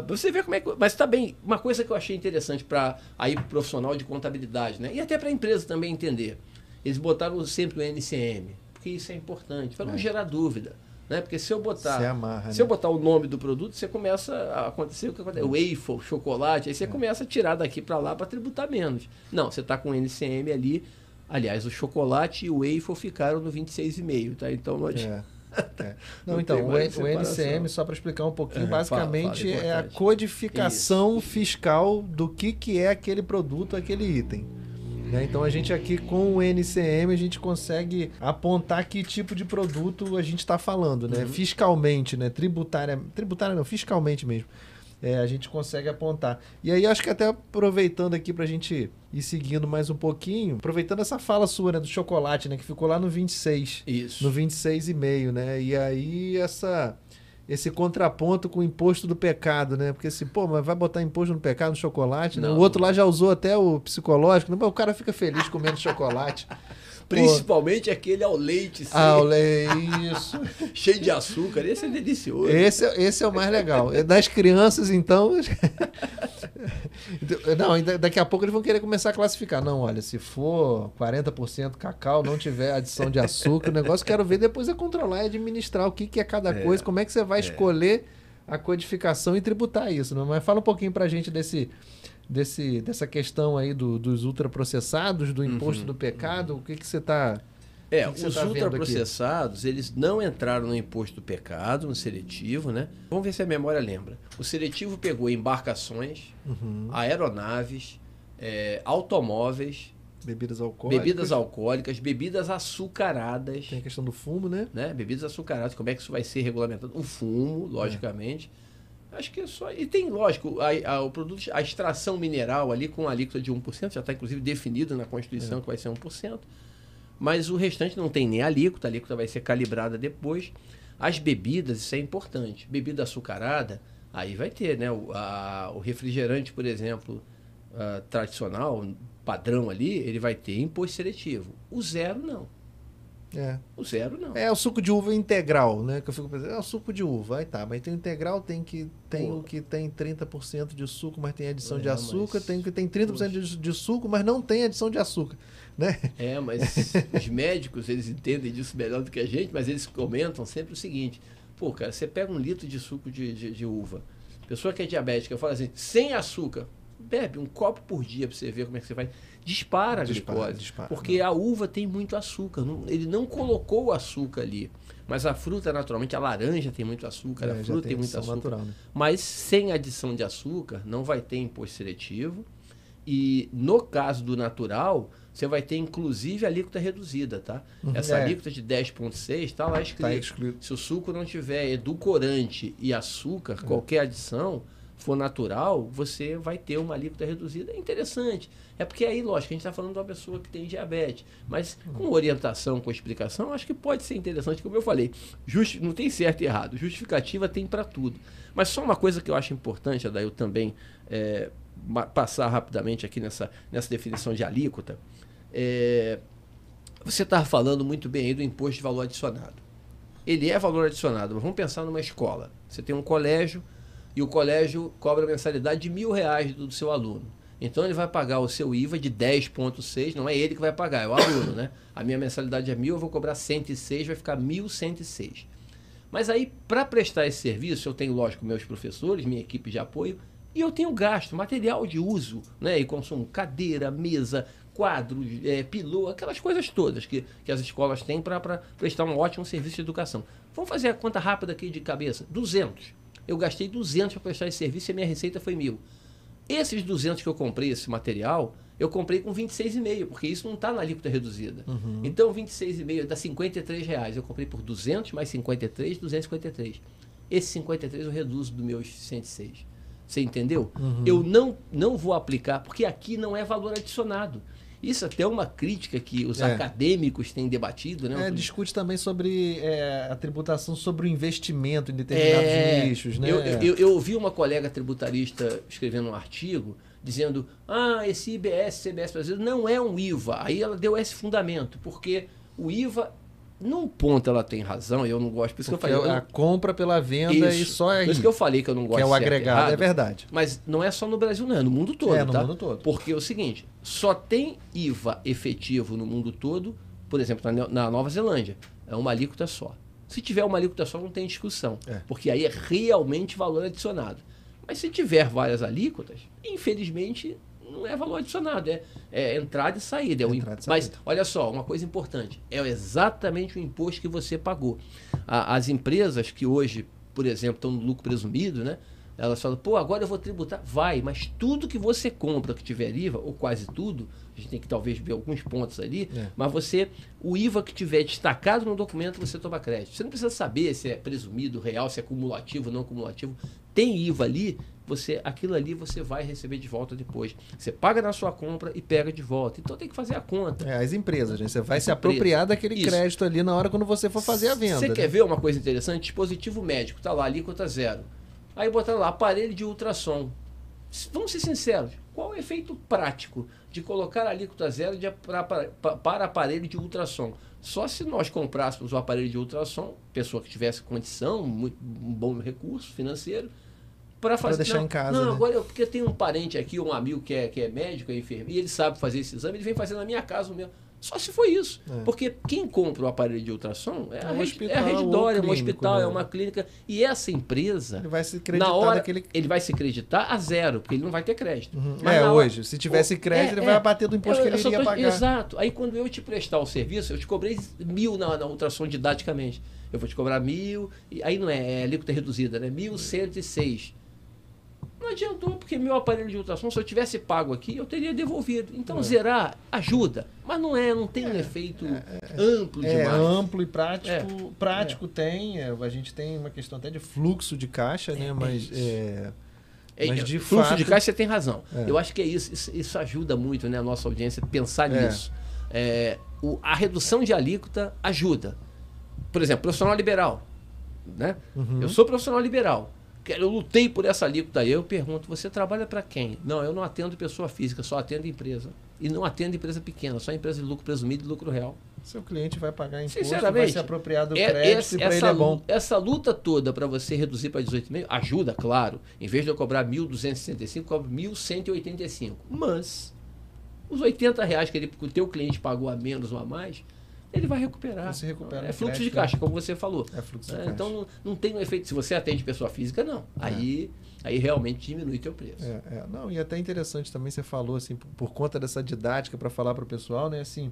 você vê como é que... Mas está bem, uma coisa que eu achei interessante para aí pro profissional de contabilidade, né? E até para a empresa também entender. Eles botaram sempre o NCM, porque isso é importante, para não gerar dúvida. Né? Porque se eu botar eu botar o nome do produto, você começa a acontecer o que acontece, waffle, chocolate, aí você começa a tirar daqui para lá para tributar menos. Não, você está com o NCM ali. Aliás, o chocolate e o waffle ficaram no 26,5, tá? Então não adianta.
Não, então, o NCM, só para explicar um pouquinho, basicamente é a codificação fiscal do que é aquele produto, aquele item. Então a gente aqui com o NCM a gente consegue apontar que tipo de produto a gente está falando, né? Fiscalmente, né? Tributária não, fiscalmente mesmo. A gente consegue apontar. E aí acho que até aproveitando aqui para a gente ir seguindo mais um pouquinho, aproveitando essa fala sua, né, do chocolate, né, que ficou lá no 26.
Isso.
No 26,5, né? E aí esse contraponto com o imposto do pecado, né? Porque mas vai botar imposto no pecado no chocolate, né? O outro lá já usou até o psicológico, né? O cara fica feliz comendo chocolate.
Principalmente aquele ao leite.
Isso.
Cheio de açúcar. Esse é delicioso.
Esse é o mais legal. Das crianças, então... Não, daqui a pouco eles vão querer começar a classificar. Não, olha, se for 40% cacau, não tiver adição de açúcar, o negócio quero ver depois é controlar e administrar o que é cada coisa, como é que você vai escolher a codificação e tributar isso. Né? Mas fala um pouquinho pra gente dessa questão aí dos ultraprocessados, do imposto do pecado, o que você está...
Os ultraprocessados, eles não entraram no imposto do pecado, no seletivo, né? Vamos ver se a memória lembra. O seletivo pegou embarcações, aeronaves, automóveis, bebidas alcoólicas, bebidas açucaradas.
Tem a questão do fumo, né?
Bebidas açucaradas, como é que isso vai ser regulamentado? O fumo, logicamente. Acho que é só... E tem, lógico, o produto, a extração mineral ali com a alíquota de 1%, já está inclusive definido na Constituição que vai ser 1%. Mas o restante não tem nem alíquota, a alíquota vai ser calibrada depois. As bebidas, isso é importante. Bebida açucarada, aí vai ter, né? O refrigerante, por exemplo, tradicional, padrão ali, ele vai ter imposto seletivo. O zero, não. O zero, não.
É o suco de uva integral, né? Que eu fico pensando, o suco de uva, aí tá, mas tem o integral, tem o que tem 30% de suco, mas tem adição de açúcar, tem o que tem 30% de suco, mas não tem adição de açúcar, né?
Mas os médicos, eles entendem disso melhor do que a gente, mas eles comentam sempre o seguinte, cara, você pega 1 litro de suco de uva, pessoa que é diabética, fala assim, sem açúcar, bebe um copo por dia para você ver como é que você vai... Dispara a glicose, porque a uva tem muito açúcar, ele não colocou o açúcar ali, mas a fruta naturalmente, a laranja tem muito açúcar, a fruta tem muito açúcar, natural, né? Mas sem adição de açúcar não vai ter imposto seletivo e no caso do natural, você vai ter inclusive a alíquota reduzida, tá? Essa alíquota de 10,6 está lá escrito, se o suco não tiver edulcorante e açúcar, qualquer adição, for natural, você vai ter uma alíquota reduzida. É interessante. É porque aí, lógico, a gente está falando de uma pessoa que tem diabetes. Mas com orientação, com explicação, acho que pode ser interessante. Como eu falei, não tem certo e errado. Justificativa tem para tudo. Mas só uma coisa que eu acho importante, Adail, também passar rapidamente aqui nessa definição de alíquota. Você está falando muito bem aí do imposto de valor adicionado. Ele é valor adicionado, mas vamos pensar numa escola. Você tem um colégio, e o colégio cobra mensalidade de R$1.000 do seu aluno. Então ele vai pagar o seu IVA de 10,6, não é ele que vai pagar, é o aluno, né? A minha mensalidade é 1.000, eu vou cobrar 106, vai ficar 1.106. Mas aí, para prestar esse serviço, eu tenho, lógico, meus professores, minha equipe de apoio, e eu tenho gasto, material de uso, né? E consumo, cadeira, mesa, quadros, pilô, aquelas coisas todas que as escolas têm para prestar um ótimo serviço de educação. Vamos fazer a conta rápida aqui de cabeça. 200. Eu gastei 200 para prestar esse serviço e a minha receita foi 1.000. Esses 200 que eu comprei, esse material, eu comprei com 26,5, porque isso não está na alíquota reduzida. Então, 26,5 dá R$53. Eu comprei por 200 mais 53, 253. Esse 53 eu reduzo dos meus 106. Você entendeu? Eu não vou aplicar, porque aqui não é valor adicionado. Isso até é uma crítica que os acadêmicos têm debatido, né?
Discute também sobre a tributação sobre o investimento em determinados nichos, né?
Eu ouvi uma colega tributarista escrevendo um artigo dizendo, esse IBS, CBS brasileiro não é um IVA. Aí ela deu esse fundamento, porque o IVA, num ponto ela tem razão, eu não gosto, por isso
porque
que eu falei.
A compra pela venda e só aí.
Por isso que eu falei que eu não gosto
que é o agregado,
errado,
é verdade.
Mas não é só no Brasil, não, é no mundo todo.
No mundo todo.
Porque é o seguinte, só tem IVA efetivo no mundo todo, por exemplo, na Nova Zelândia, é uma alíquota só. Se tiver uma alíquota só, não tem discussão, porque aí é realmente valor adicionado. Mas se tiver várias alíquotas, infelizmente, não é valor adicionado, é entrada e saída. Mas, olha só, uma coisa importante, é exatamente o imposto que você pagou. As empresas que hoje, por exemplo, estão no lucro presumido, né? Elas falam, agora eu vou tributar. Vai, mas tudo que você compra que tiver IVA, ou quase tudo, a gente tem que talvez ver alguns pontos ali, mas o IVA que tiver destacado no documento, você toma crédito. Você não precisa saber se é presumido, real, se é cumulativo, não cumulativo. Tem IVA ali, aquilo ali você vai receber de volta depois. Você paga na sua compra e pega de volta. Então tem que fazer a conta.
As empresas, né? Você vai se apropriar daquele crédito ali na hora quando você for fazer a venda.
Você quer ver uma coisa interessante? Dispositivo médico, tá lá, alíquota 0. Aí botaram lá, aparelho de ultrassom. Vamos ser sinceros, qual é o efeito prático de colocar a alíquota 0 para aparelho de ultrassom? Só se nós comprássemos o aparelho de ultrassom, pessoa que tivesse condição, um bom recurso financeiro, para
deixar em casa.
Não,
né?
agora porque eu tenho um parente aqui, um amigo que é médico, é enfermeiro, e ele sabe fazer esse exame, ele vem fazer na minha casa o meu. Só se for isso. Porque quem compra o aparelho de ultrassom é a Redditor, é um hospital, é uma clínica. E essa empresa,
ele vai se acreditar
ele vai se acreditar a 0, porque ele não vai ter crédito.
Hoje, se tivesse crédito, ele vai abater do imposto que ele iria pagar.
Exato. Aí quando eu te prestar o serviço, eu te cobrei 1.000 na ultrassom didaticamente. Eu vou te cobrar 1.000, e aí não é alíquota reduzida, né? 1.106. Não adiantou, porque meu aparelho de ultrassom, se eu tivesse pago aqui, eu teria devolvido. Então, zerar ajuda, mas não tem um efeito amplo demais.
Amplo e prático. Prático tem, a gente tem uma questão até de fluxo de caixa, né? Mas de
fluxo
fato...
de caixa, você tem razão. Eu acho que é isso ajuda muito, né, a nossa audiência a pensar nisso. A redução de alíquota ajuda. Por exemplo, profissional liberal. Né? Eu sou profissional liberal. Eu lutei por essa alíquota aí. Eu pergunto, você trabalha para quem? Não, eu não atendo pessoa física, só atendo empresa. E não atendo empresa pequena, só empresa de lucro presumido e lucro real.
Seu cliente vai pagar imposto,
sinceramente,
vai se apropriar do crédito e para ele é bom.
Essa luta toda para você reduzir para 18,5 ajuda, claro. Em vez de eu cobrar 1.265, eu cobro 1.185. Mas os R$80 que o teu cliente pagou a menos ou a mais, ele vai recuperar.
Você recupera
fluxo de caixa, como você falou.
É fluxo de caixa.
Então não tem um efeito. Se você atende pessoa física, não. Aí realmente diminui teu preço.
Não, e até interessante também, você falou, assim, por conta dessa didática para falar para o pessoal, né? Assim,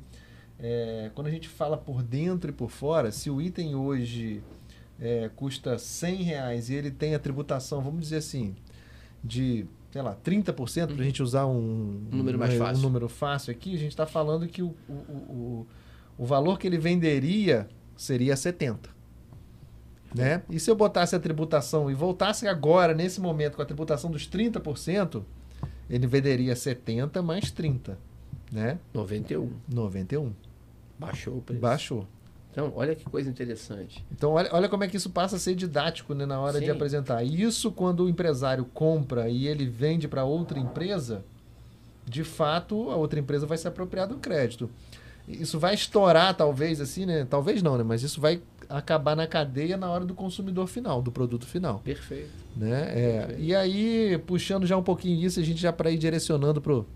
quando a gente fala por dentro e por fora, se o item hoje custa R$100 e ele tem a tributação, vamos dizer assim, de, sei lá, 30%, para a gente usar um
número mais fácil.
Um número fácil aqui, a gente está falando que o valor que ele venderia seria 70. Né? E se eu botasse a tributação e voltasse agora, nesse momento, com a tributação dos 30%, ele venderia 70 mais 30. Né? 91.
Baixou o preço.
Baixou.
Então, olha que coisa interessante.
Então, olha como é que isso passa a ser didático, né, na hora de apresentar. Isso, quando o empresário compra e ele vende para outra empresa, de fato, a outra empresa vai se apropriar do crédito. Isso vai estourar, talvez, assim, né? Talvez não, né? Mas isso vai acabar na cadeia na hora do consumidor final, do produto final.
Perfeito.
Né? E aí, puxando já um pouquinho disso, a gente já para ir direcionando para o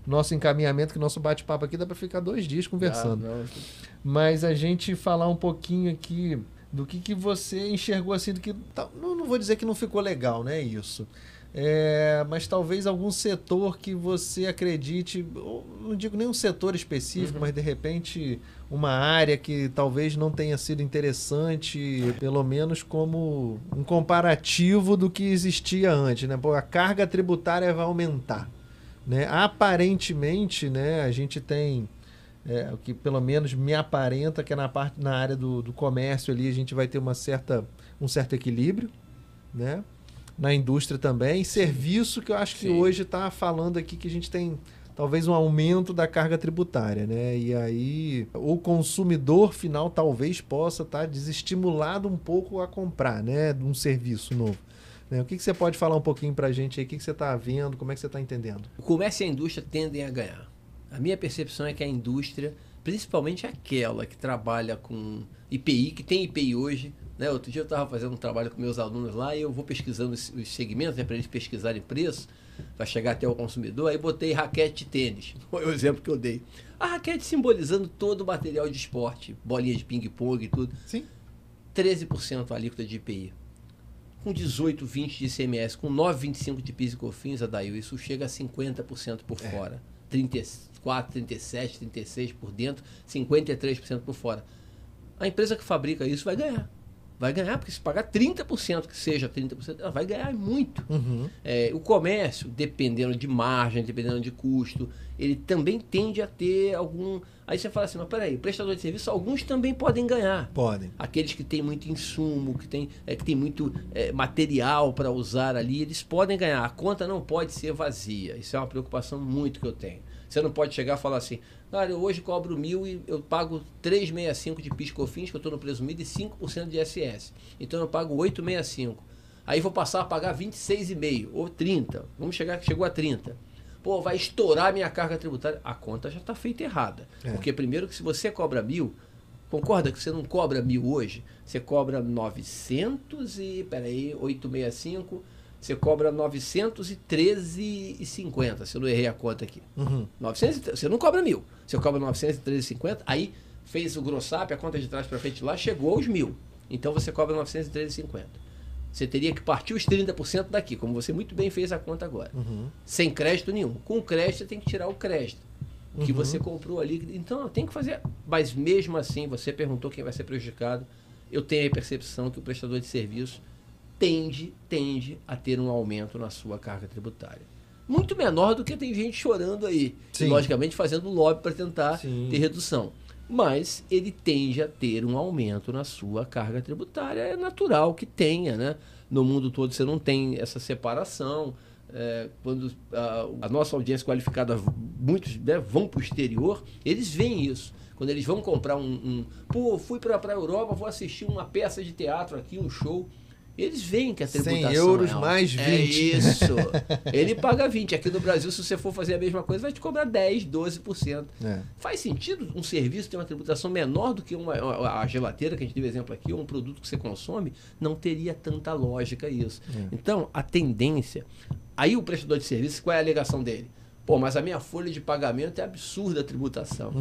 nosso encaminhamento, que nosso bate-papo aqui dá para ficar 2 dias conversando. Mas a gente falar um pouquinho aqui do que você enxergou assim, do que não vou dizer que não ficou legal, né, isso. Mas talvez algum setor que você acredite, não digo nem um setor específico, mas de repente uma área que talvez não tenha sido interessante, pelo menos como um comparativo do que existia antes, né? Pô, a carga tributária vai aumentar, né? Aparentemente, né, a gente tem o que pelo menos me aparenta que é na área do comércio ali a gente vai ter um certo equilíbrio, né? Na indústria também, serviço que eu acho que hoje está falando aqui que a gente tem talvez um aumento da carga tributária, né? E aí o consumidor final talvez possa estar desestimulado um pouco a comprar, né? De um serviço novo. Né? O que você pode falar um pouquinho para a gente aí? O que você está vendo? Como é que você está entendendo?
O comércio e a indústria tendem a ganhar. A minha percepção é que a indústria, principalmente aquela que trabalha com IPI, que tem IPI hoje, né? Outro dia eu estava fazendo um trabalho com meus alunos lá e eu vou pesquisando os segmentos, né, para eles pesquisarem preço, para chegar até o consumidor. Aí botei raquete de tênis, foi o exemplo que eu dei. A raquete simbolizando todo o material de esporte, bolinha de ping-pong e tudo.
Sim. 13% a alíquota de IPI. Com 18, 20 de ICMS, com 9,25 de PIS e COFINS, Adail, isso chega a 50% por fora. 34, 37, 36 por dentro, 53% por fora. A empresa que fabrica isso vai ganhar. Vai ganhar, porque se pagar 30%, que seja 30%, ela vai ganhar muito. O comércio, dependendo de margem, dependendo de custo, ele também tende a ter algum... Aí você fala assim, mas peraí, prestador de serviço, alguns também podem ganhar. Podem.
Aqueles que têm muito insumo, que tem muito material para usar ali, eles podem ganhar. A conta não pode ser vazia. Isso é uma preocupação muito que eu tenho. Você não pode chegar e falar assim, cara, eu hoje cobro 1.000 e eu pago 3,65 de PIS/COFINS, que eu estou no presumido, e 5% de ISS. Então eu pago 8,65. Aí vou passar a pagar 26,5 ou 30. Chegou a 30. Pô, vai estourar a minha carga tributária. A conta já está feita errada. Porque primeiro que se você cobra 1.000, concorda que você não cobra 1.000 hoje? Você cobra 900 e, 865... Você cobra 913,50, se eu não errei a conta aqui. 900, você não cobra 1.000, você cobra 913,50, aí fez o grossap, a conta de trás para frente lá, chegou aos 1.000. Então você cobra 913,50. Você teria que partir os 30% daqui, como você muito bem fez a conta agora. Sem crédito nenhum. Com crédito, você tem que tirar o crédito que você comprou ali. Então, tem que fazer. Mas mesmo assim, você perguntou quem vai ser prejudicado. Eu tenho a percepção que o prestador de serviço tende a ter um aumento na sua carga tributária. Muito menor do que tem gente chorando aí. E, logicamente, fazendo lobby para tentar ter redução. Mas ele tende a ter um aumento na sua carga tributária. É natural que tenha, né? No mundo todo você não tem essa separação. Quando a nossa audiência qualificada, muitos, né, vão para o exterior, eles veem isso. Quando eles vão comprar Pô, fui para a Europa, vou assistir uma peça de teatro aqui, um show. Eles veem que a tributação
100 euros mais 20.
É isso. Ele paga 20. Aqui no Brasil, se você for fazer a mesma coisa, vai te cobrar 10, 12%. Faz sentido um serviço ter uma tributação menor do que a geladeira, que a gente deu exemplo aqui, ou um produto que você consome? Não teria tanta lógica isso. Então, a tendência... Aí o prestador de serviço, qual é a alegação dele? Pô, mas a minha folha de pagamento é absurda a tributação.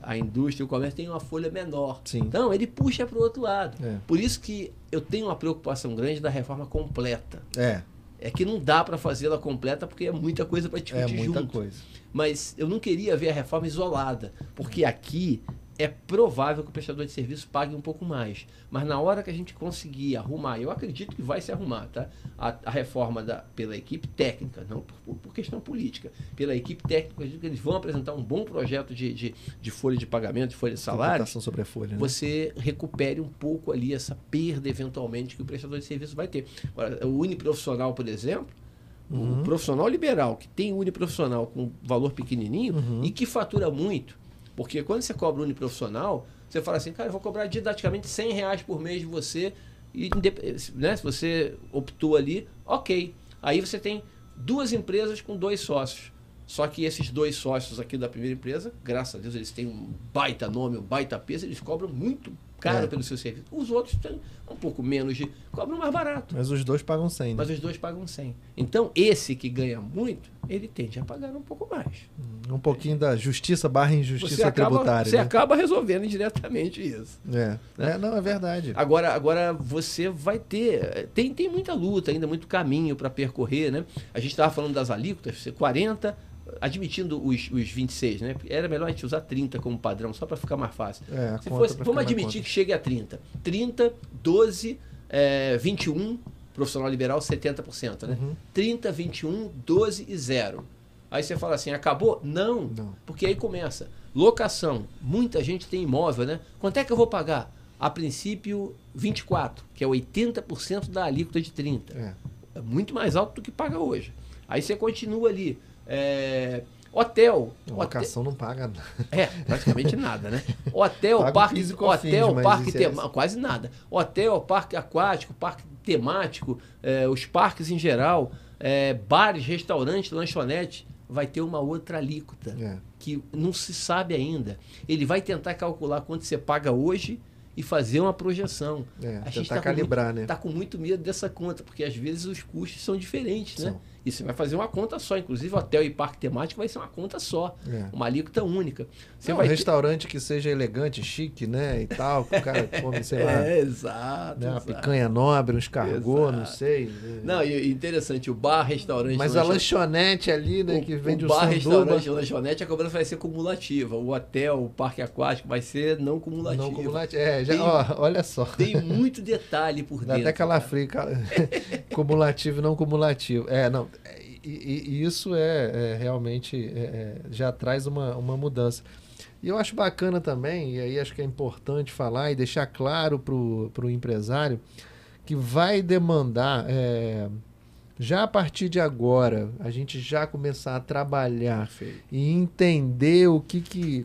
A indústria e o comércio tem uma folha menor. Então, ele puxa para o outro lado. Por isso que eu tenho uma preocupação grande da reforma completa. É que não dá para fazê-la completa porque é muita coisa para discutir junto.
Muita coisa.
Mas eu não queria ver a reforma isolada, porque aqui é provável que o prestador de serviço pague um pouco mais. Mas na hora que a gente conseguir arrumar, eu acredito que vai se arrumar, tá? A reforma pela equipe técnica, não por questão política, pela equipe técnica, eu acredito que eles vão apresentar um bom projeto de folha de pagamento, de folha de salário.
Sobre a folha, né?
Você recupere um pouco ali essa perda, eventualmente, que o prestador de serviço vai ter. Agora, o uniprofissional, por exemplo, o profissional liberal, que tem uniprofissional com valor pequenininho e que fatura muito. Porque quando você cobra um uniprofissional, você fala assim, cara, eu vou cobrar didaticamente R$100 por mês de você, e, né, se você optou ali, ok. Aí você tem 2 empresas com 2 sócios. Só que esses 2 sócios aqui da primeira empresa, graças a Deus, eles têm um baita nome, um baita peso, eles cobram muito caro pelo seu serviço. Os outros têm um pouco menos cobram mais barato.
Mas os dois pagam 100, né?
Mas os dois pagam 100. Então, esse que ganha muito, ele tende a pagar um pouco mais.
Um pouquinho da justiça / injustiça tributária.
Você
né?
acaba resolvendo indiretamente isso.
Não, é verdade.
Agora você vai ter... Tem muita luta ainda, muito caminho para percorrer, né? A gente estava falando das alíquotas, 40... admitindo os 26, né? Era melhor a gente usar 30 como padrão, só para ficar mais fácil. Vamos admitir que chegue a 30. 30, 12, 21, profissional liberal, 70%, né? 30, 21, 12 e 0. Aí você fala assim, acabou? Não. Porque aí começa. Locação. Muita gente tem imóvel, né? Quanto é que eu vou pagar? A princípio, 24, que é 80% da alíquota de 30. É muito mais alto do que paga hoje. Aí você continua ali. Hotel.
Locação não paga nada.
Praticamente nada, né? Hotel, parque temático, quase nada. Hotel, parque aquático, parque temático, os parques em geral, bares, restaurantes, lanchonete, vai ter uma outra alíquota que não se sabe ainda. Ele vai tentar calcular quanto você paga hoje e fazer uma projeção. A gente
tentar calibrar, né?
Está com muito medo dessa conta, porque às vezes os custos são diferentes, né? E você vai fazer uma conta só. Inclusive, hotel e parque temático vai ser uma conta só. Uma alíquota única. Você vai
restaurante que seja elegante, chique, né? E tal, que o cara come, sei lá.
Exato.
Né? Uma picanha nobre, um escargot, não sei.
Não, e interessante, o bar, restaurante...
Mas a lanchonete ali, né? Que vende o
bar,
sanduba.
restaurante, lanchonete, a cobrança vai ser cumulativa. O hotel, o parque aquático vai ser não cumulativo.
Não cumulativo. Olha só.
Tem muito detalhe por dentro.
Dá até calafrio. Cumulativo e não cumulativo. E isso realmente já traz uma mudança. E eu acho bacana também, e aí acho que é importante falar e deixar claro para o empresário que vai demandar, já a partir de agora, a gente já começar a trabalhar e entender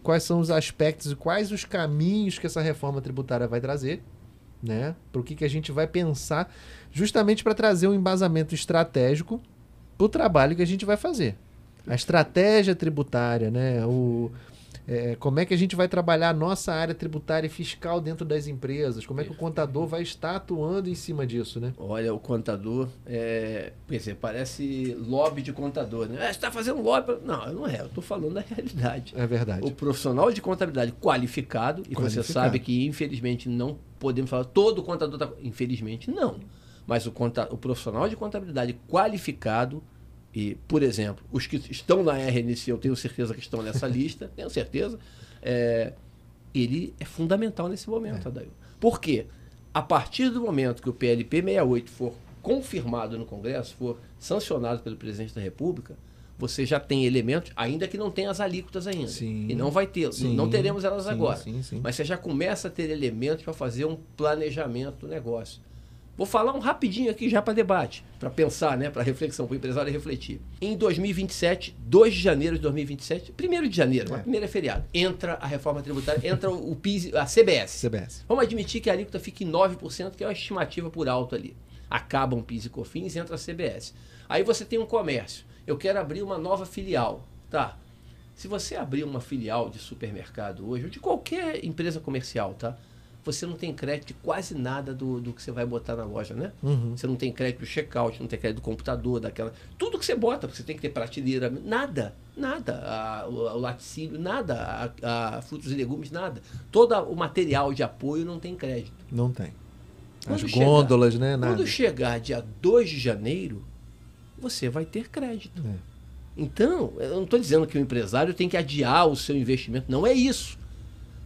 quais são os aspectos e quais os caminhos que essa reforma tributária vai trazer, né? Para o que a gente vai pensar, justamente para trazer um embasamento estratégico para o trabalho que a gente vai fazer. A estratégia tributária, né? Como é que a gente vai trabalhar a nossa área tributária e fiscal dentro das empresas? Como é que o contador vai estar atuando em cima disso, né?
Olha, o contador, parece lobby de contador, né? Você está fazendo lobby? Não é. Eu estou falando da realidade.
É verdade.
O profissional de contabilidade qualificado, e você sabe que, infelizmente, não podemos falar todo contador está... Infelizmente, não. Mas o profissional de contabilidade qualificado, e, por exemplo, os que estão na RNC, eu tenho certeza que estão nessa lista, tenho certeza, ele é fundamental nesse momento, Adailton. Por quê? A partir do momento que o PLP 68 for confirmado no Congresso, for sancionado pelo Presidente da República, você já tem elementos, ainda que não tenha as alíquotas ainda.
Sim.
E não vai ter, não teremos elas agora.
Sim.
Mas você já começa a ter elementos para fazer um planejamento do negócio. Vou falar um rapidinho aqui já para debate, para pensar, né, para reflexão, para o empresário refletir. Em 2027, 2 de janeiro de 2027, 1º de janeiro, mas primeiro é feriado, entra a reforma tributária, entra o PIS, a CBS. Vamos admitir que a alíquota fique em 9%, que é uma estimativa por alto ali. Acabam PIS e COFINS, entra a CBS. Aí você tem um comércio. Eu quero abrir uma nova filial. Tá. Se você abrir uma filial de supermercado hoje, ou de qualquer empresa comercial, tá? Você não tem crédito de quase nada do que você vai botar na loja, né? Você não tem crédito do check-out, não tem crédito do computador, daquela... Tudo que você bota, você tem que ter prateleira, nada. O laticínio, nada. Frutos e legumes, nada. Todo o material de apoio não tem crédito.
Não tem. As gôndolas, né? Nada.
Quando chegar dia 2 de janeiro, você vai ter crédito. Então, eu não estou dizendo que o empresário tem que adiar o seu investimento, não é isso.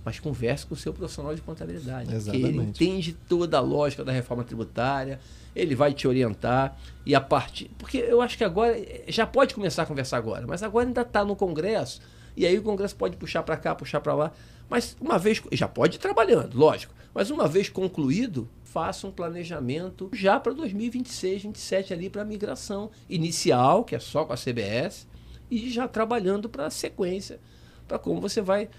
Mas converse com o seu profissional de contabilidade.
Exatamente.
Que ele entende toda a lógica da reforma tributária, ele vai te orientar e a partir... Porque eu acho que agora, já pode começar a conversar agora, mas agora ainda está no Congresso, e aí o Congresso pode puxar para cá, puxar para lá, mas uma vez... Já pode ir trabalhando, lógico, mas uma vez concluído, faça um planejamento já para 2026, 2027 ali para a migração inicial, que é só com a CBS, e já trabalhando para a sequência, para como você vai,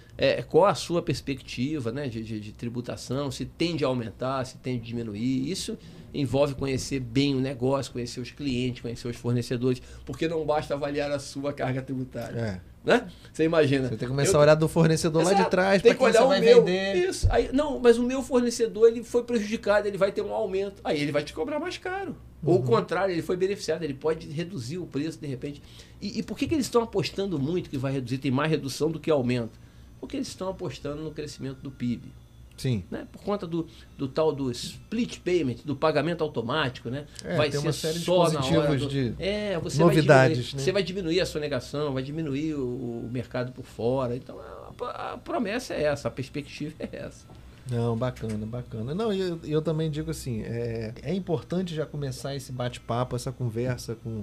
qual a sua perspectiva, né, de tributação, se tende a aumentar, se tende a diminuir. Isso envolve conhecer bem o negócio, conhecer os clientes, conhecer os fornecedores, porque não basta avaliar a sua carga tributária. né? Você imagina.
Você tem que começar a olhar do fornecedor lá de trás,
tem
para
que
quem
olhar
você
o
vai
meu.
vender.
Isso. Aí, não, mas o meu fornecedor ele foi prejudicado, ele vai ter um aumento. Aí ele vai te cobrar mais caro. Ou o contrário, ele foi beneficiado, ele pode reduzir o preço de repente. E por que eles estão apostando muito que vai reduzir? Tem mais redução do que aumento? Porque eles estão apostando no crescimento do PIB.
Sim.
Né? Por conta do tal do split payment, do pagamento automático, né?
Vai
tem
uma série de
só na hora
dispositivos de
você
novidades.
Você vai diminuir a sonegação, vai diminuir o mercado por fora. Então a promessa é essa, a perspectiva é essa.
Não, bacana, bacana. Não, eu também digo assim, é importante já começar esse bate-papo, essa conversa com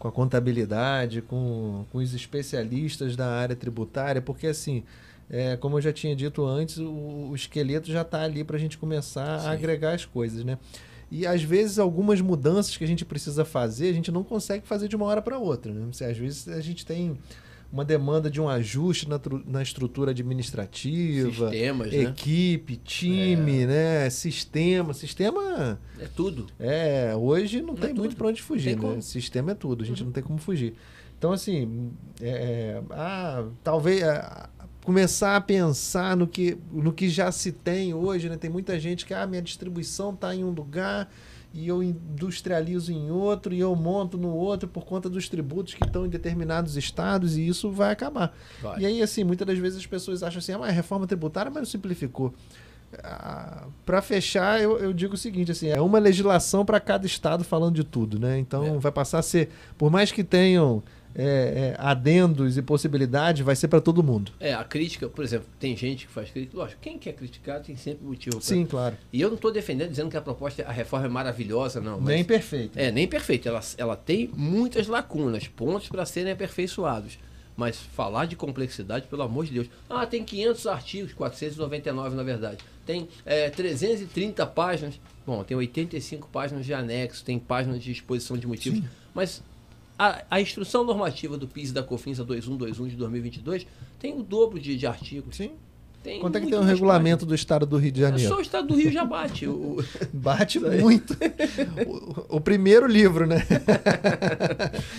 a contabilidade, com os especialistas da área tributária, porque assim, como eu já tinha dito antes, o esqueleto já está ali para a gente começar a agregar as coisas, né? E às vezes algumas mudanças que a gente precisa fazer, a gente não consegue fazer de uma hora para outra, né? Às vezes a gente tem uma demanda de um ajuste na estrutura administrativa,
sistemas,
equipe, time, né? Sistema
é tudo.
Hoje não tem
tudo.
muito para onde fugir, né?
Como.
Sistema é tudo, a gente não tem como fugir. Então assim, talvez começar a pensar no que já se tem hoje, né? Tem muita gente que minha distribuição está em um lugar e eu industrializo em outro e eu monto no outro por conta dos tributos que estão em determinados estados e isso vai acabar. E aí, assim, muitas das vezes as pessoas acham assim, a reforma tributária, mas não simplificou. Para fechar, eu digo o seguinte, assim, é uma legislação para cada estado falando de tudo, né? Então vai passar a ser, por mais que tenham adendos e possibilidades, vai ser para todo mundo.
A crítica, por exemplo, tem gente que faz crítica, lógico, quem quer criticar tem sempre motivo.
Sim, claro.
E eu não estou defendendo, dizendo que a reforma é maravilhosa, não. Mas
nem perfeita.
Nem perfeita. Ela tem muitas lacunas, pontos para serem aperfeiçoados. Mas falar de complexidade, pelo amor de Deus. Tem 500 artigos, 499 na verdade. Tem 330 páginas. Bom, tem 85 páginas de anexo, tem páginas de exposição de motivos. Sim. Mas a instrução normativa do PIS e da COFINS, a 2121 de 2022, tem o dobro de artigos.
Sim. Quanto é que tem um regulamento
páginas
do Estado do Rio de Janeiro?
Só o Estado do Rio já bate.
Bate muito. O primeiro livro, né?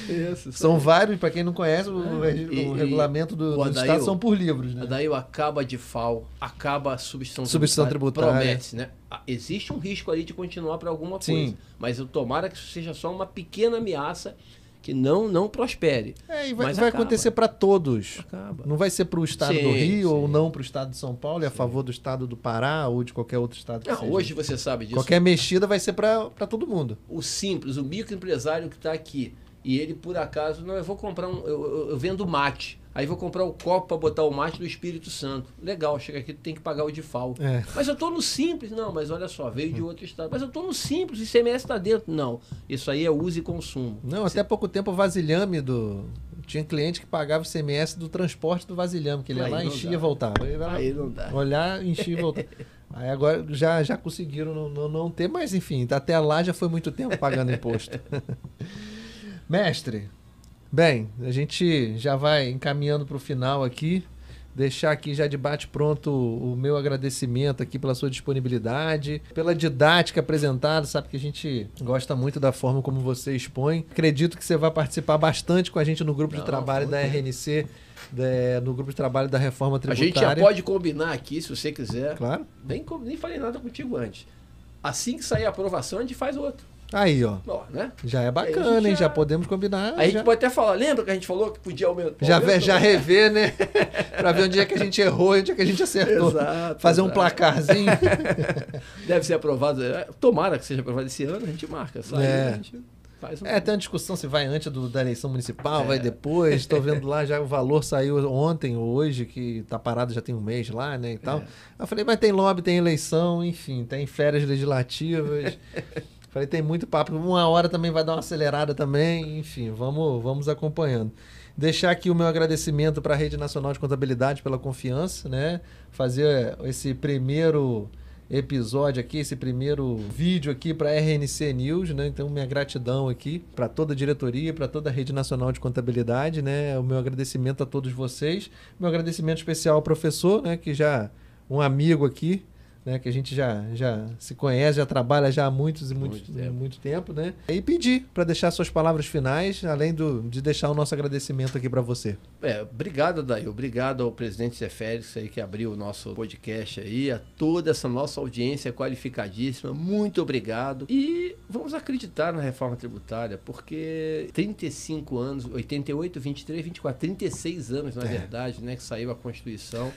Isso,
são vários, para quem não conhece, o regulamento do Estado são por livros. Né?
Daí acaba de FAO, acaba a substituição
tributária.
Promete, né? Existe um risco ali de continuar para alguma coisa. Mas eu tomara que isso seja só uma pequena ameaça que não prospere.
E vai acontecer para todos.
Acaba.
Não vai ser para o Estado do Rio ou não para o Estado de São Paulo, é a favor do Estado do Pará ou de qualquer outro estado que seja.
Hoje você sabe disso.
Qualquer mexida vai ser para todo mundo.
O simples, o microempresário que está aqui e ele por acaso, eu vou comprar eu vendo mate. Aí vou comprar o copo para botar o mate do Espírito Santo. Legal, chega aqui, tu tem que pagar o DIFAL. Mas eu estou no simples. Não, mas olha só, veio de outro estado. Mas eu estou no simples, o ICMS está dentro. Não, isso aí é uso e consumo.
Não, até pouco tempo o vasilhame tinha cliente que pagava o ICMS do transporte do vasilhame, que ele ia lá, enchia e voltava.
Aí não dá.
Olhar, enchia e voltar. Aí agora já conseguiram não ter, mas enfim, até lá já foi muito tempo pagando imposto. Mestre, bem, a gente já vai encaminhando para o final aqui, deixar aqui já de bate pronto o meu agradecimento aqui pela sua disponibilidade, pela didática apresentada, sabe que a gente gosta muito da forma como você expõe. Acredito que você vai participar bastante com a gente no grupo de trabalho da RNC, no grupo de trabalho da reforma tributária.
A gente já pode combinar aqui, se você quiser.
Claro.
Nem falei nada contigo antes. Assim que sair a aprovação, a gente faz outro.
Aí, ó.
Né?
Já é bacana, hein? Já podemos combinar.
A gente pode até falar, lembra que a gente falou que podia aumentar?
Já rever, né? Pra ver onde é que a gente errou e onde é que a gente acertou.
Exato,
fazer um placarzinho.
Deve ser aprovado. Tomara que seja aprovado esse ano, a gente marca. A gente faz
tem uma discussão se vai antes da eleição municipal, vai depois. Estou vendo lá, já o valor saiu ontem ou hoje, que tá parado já tem um mês lá, né? E tal. Eu falei, mas tem lobby, tem eleição, enfim, tem férias legislativas. Falei, tem muito papo. Uma hora também vai dar uma acelerada também. Enfim, vamos acompanhando. Deixar aqui o meu agradecimento para a Rede Nacional de Contabilidade pela confiança, né? Fazer esse primeiro episódio aqui, esse primeiro vídeo aqui para a RNC News, né? Então, minha gratidão aqui para toda a diretoria, para toda a Rede Nacional de Contabilidade, né? O meu agradecimento a todos vocês. Meu agradecimento especial ao professor, né? Que já um amigo aqui, né, que a gente já se conhece, já trabalha já há muito tempo, né? E pedir para deixar suas palavras finais, além de deixar o nosso agradecimento aqui para você.
Obrigado, Daí. Obrigado ao presidente Zé Félix aí que abriu o nosso podcast aí, a toda essa nossa audiência qualificadíssima. Muito obrigado. E vamos acreditar na reforma tributária, porque 35 anos, 88, 23, 24, 36 anos, na verdade, né, que saiu a Constituição.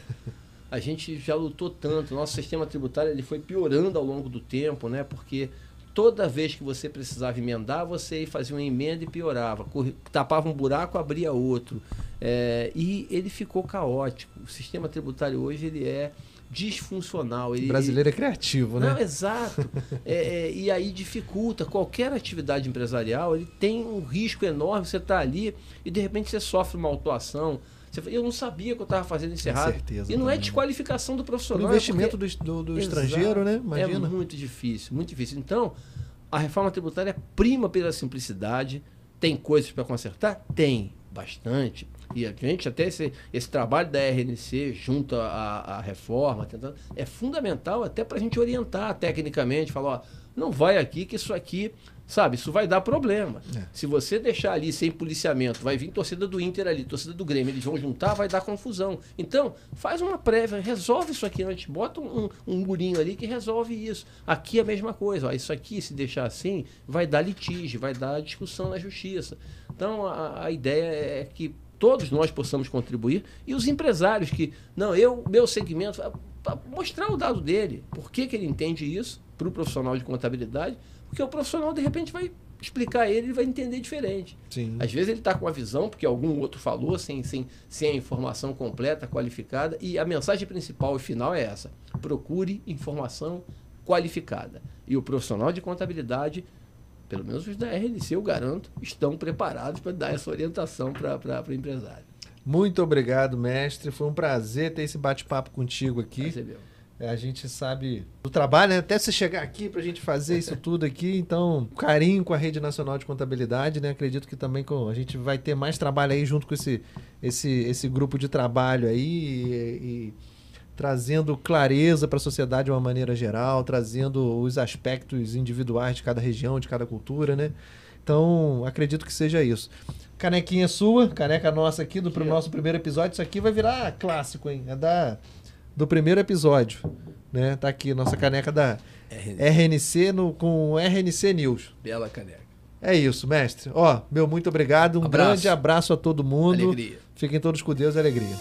A gente já lutou tanto, nosso sistema tributário ele foi piorando ao longo do tempo, né? Porque toda vez que você precisava emendar, você fazia uma emenda e piorava. Tapava um buraco, abria outro. E ele ficou caótico. O sistema tributário hoje ele é disfuncional.
O brasileiro é criativo, né?
Não, exato. E aí dificulta. Qualquer atividade empresarial, ele tem um risco enorme. Você está ali e de repente você sofre uma autuação. Eu não sabia que eu estava fazendo isso errado.
Certeza,
e não é desqualificação do profissional.
O investimento do estrangeiro, né? Imagina.
É muito difícil, muito difícil. Então, a reforma tributária prima pela simplicidade. Tem coisas para consertar? Tem, bastante. E a gente, até esse trabalho da RNC junto à reforma, tentando, é fundamental até para a gente orientar tecnicamente, falar, ó, não vai aqui que isso aqui, sabe, isso vai dar problema. Se você deixar ali sem policiamento, vai vir torcida do Inter ali, torcida do Grêmio, eles vão juntar, vai dar confusão. Então, faz uma prévia, resolve isso aqui, a gente bota um murinho ali que resolve isso. Aqui é a mesma coisa, ó, isso aqui, se deixar assim, vai dar litígio, vai dar discussão na justiça. Então, a ideia é que todos nós possamos contribuir e os empresários que, meu segmento, mostrar o dado dele, por que ele entende isso para o profissional de contabilidade, porque o profissional de repente vai explicar ele vai entender diferente.
Sim.
Às vezes ele está com a visão, porque algum outro falou, sem a informação completa, qualificada, e a mensagem principal e final é essa: procure informação qualificada. E o profissional de contabilidade, pelo menos os da RNC, eu garanto, estão preparados para dar essa orientação para o empresário.
Muito obrigado, mestre. Foi um prazer ter esse bate-papo contigo aqui.
Recebeu.
A gente sabe do trabalho, né? Até você chegar aqui para a gente fazer isso tudo aqui. Então, carinho com a Rede Nacional de Contabilidade, né? Acredito que também a gente vai ter mais trabalho aí junto com esse grupo de trabalho aí e trazendo clareza para a sociedade de uma maneira geral, trazendo os aspectos individuais de cada região, de cada cultura, né? Então, acredito que seja isso. Canequinha sua, caneca nossa aqui pro nosso primeiro episódio. Isso aqui vai virar clássico, hein? É do primeiro episódio, né? Tá aqui, nossa caneca da RNC com RNC News.
Bela caneca.
É isso, mestre. Ó, meu muito obrigado. Um grande abraço a todo mundo.
Alegria.
Fiquem todos com Deus e alegria.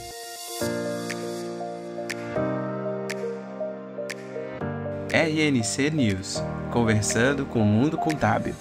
RNC News, conversando com o mundo contábil.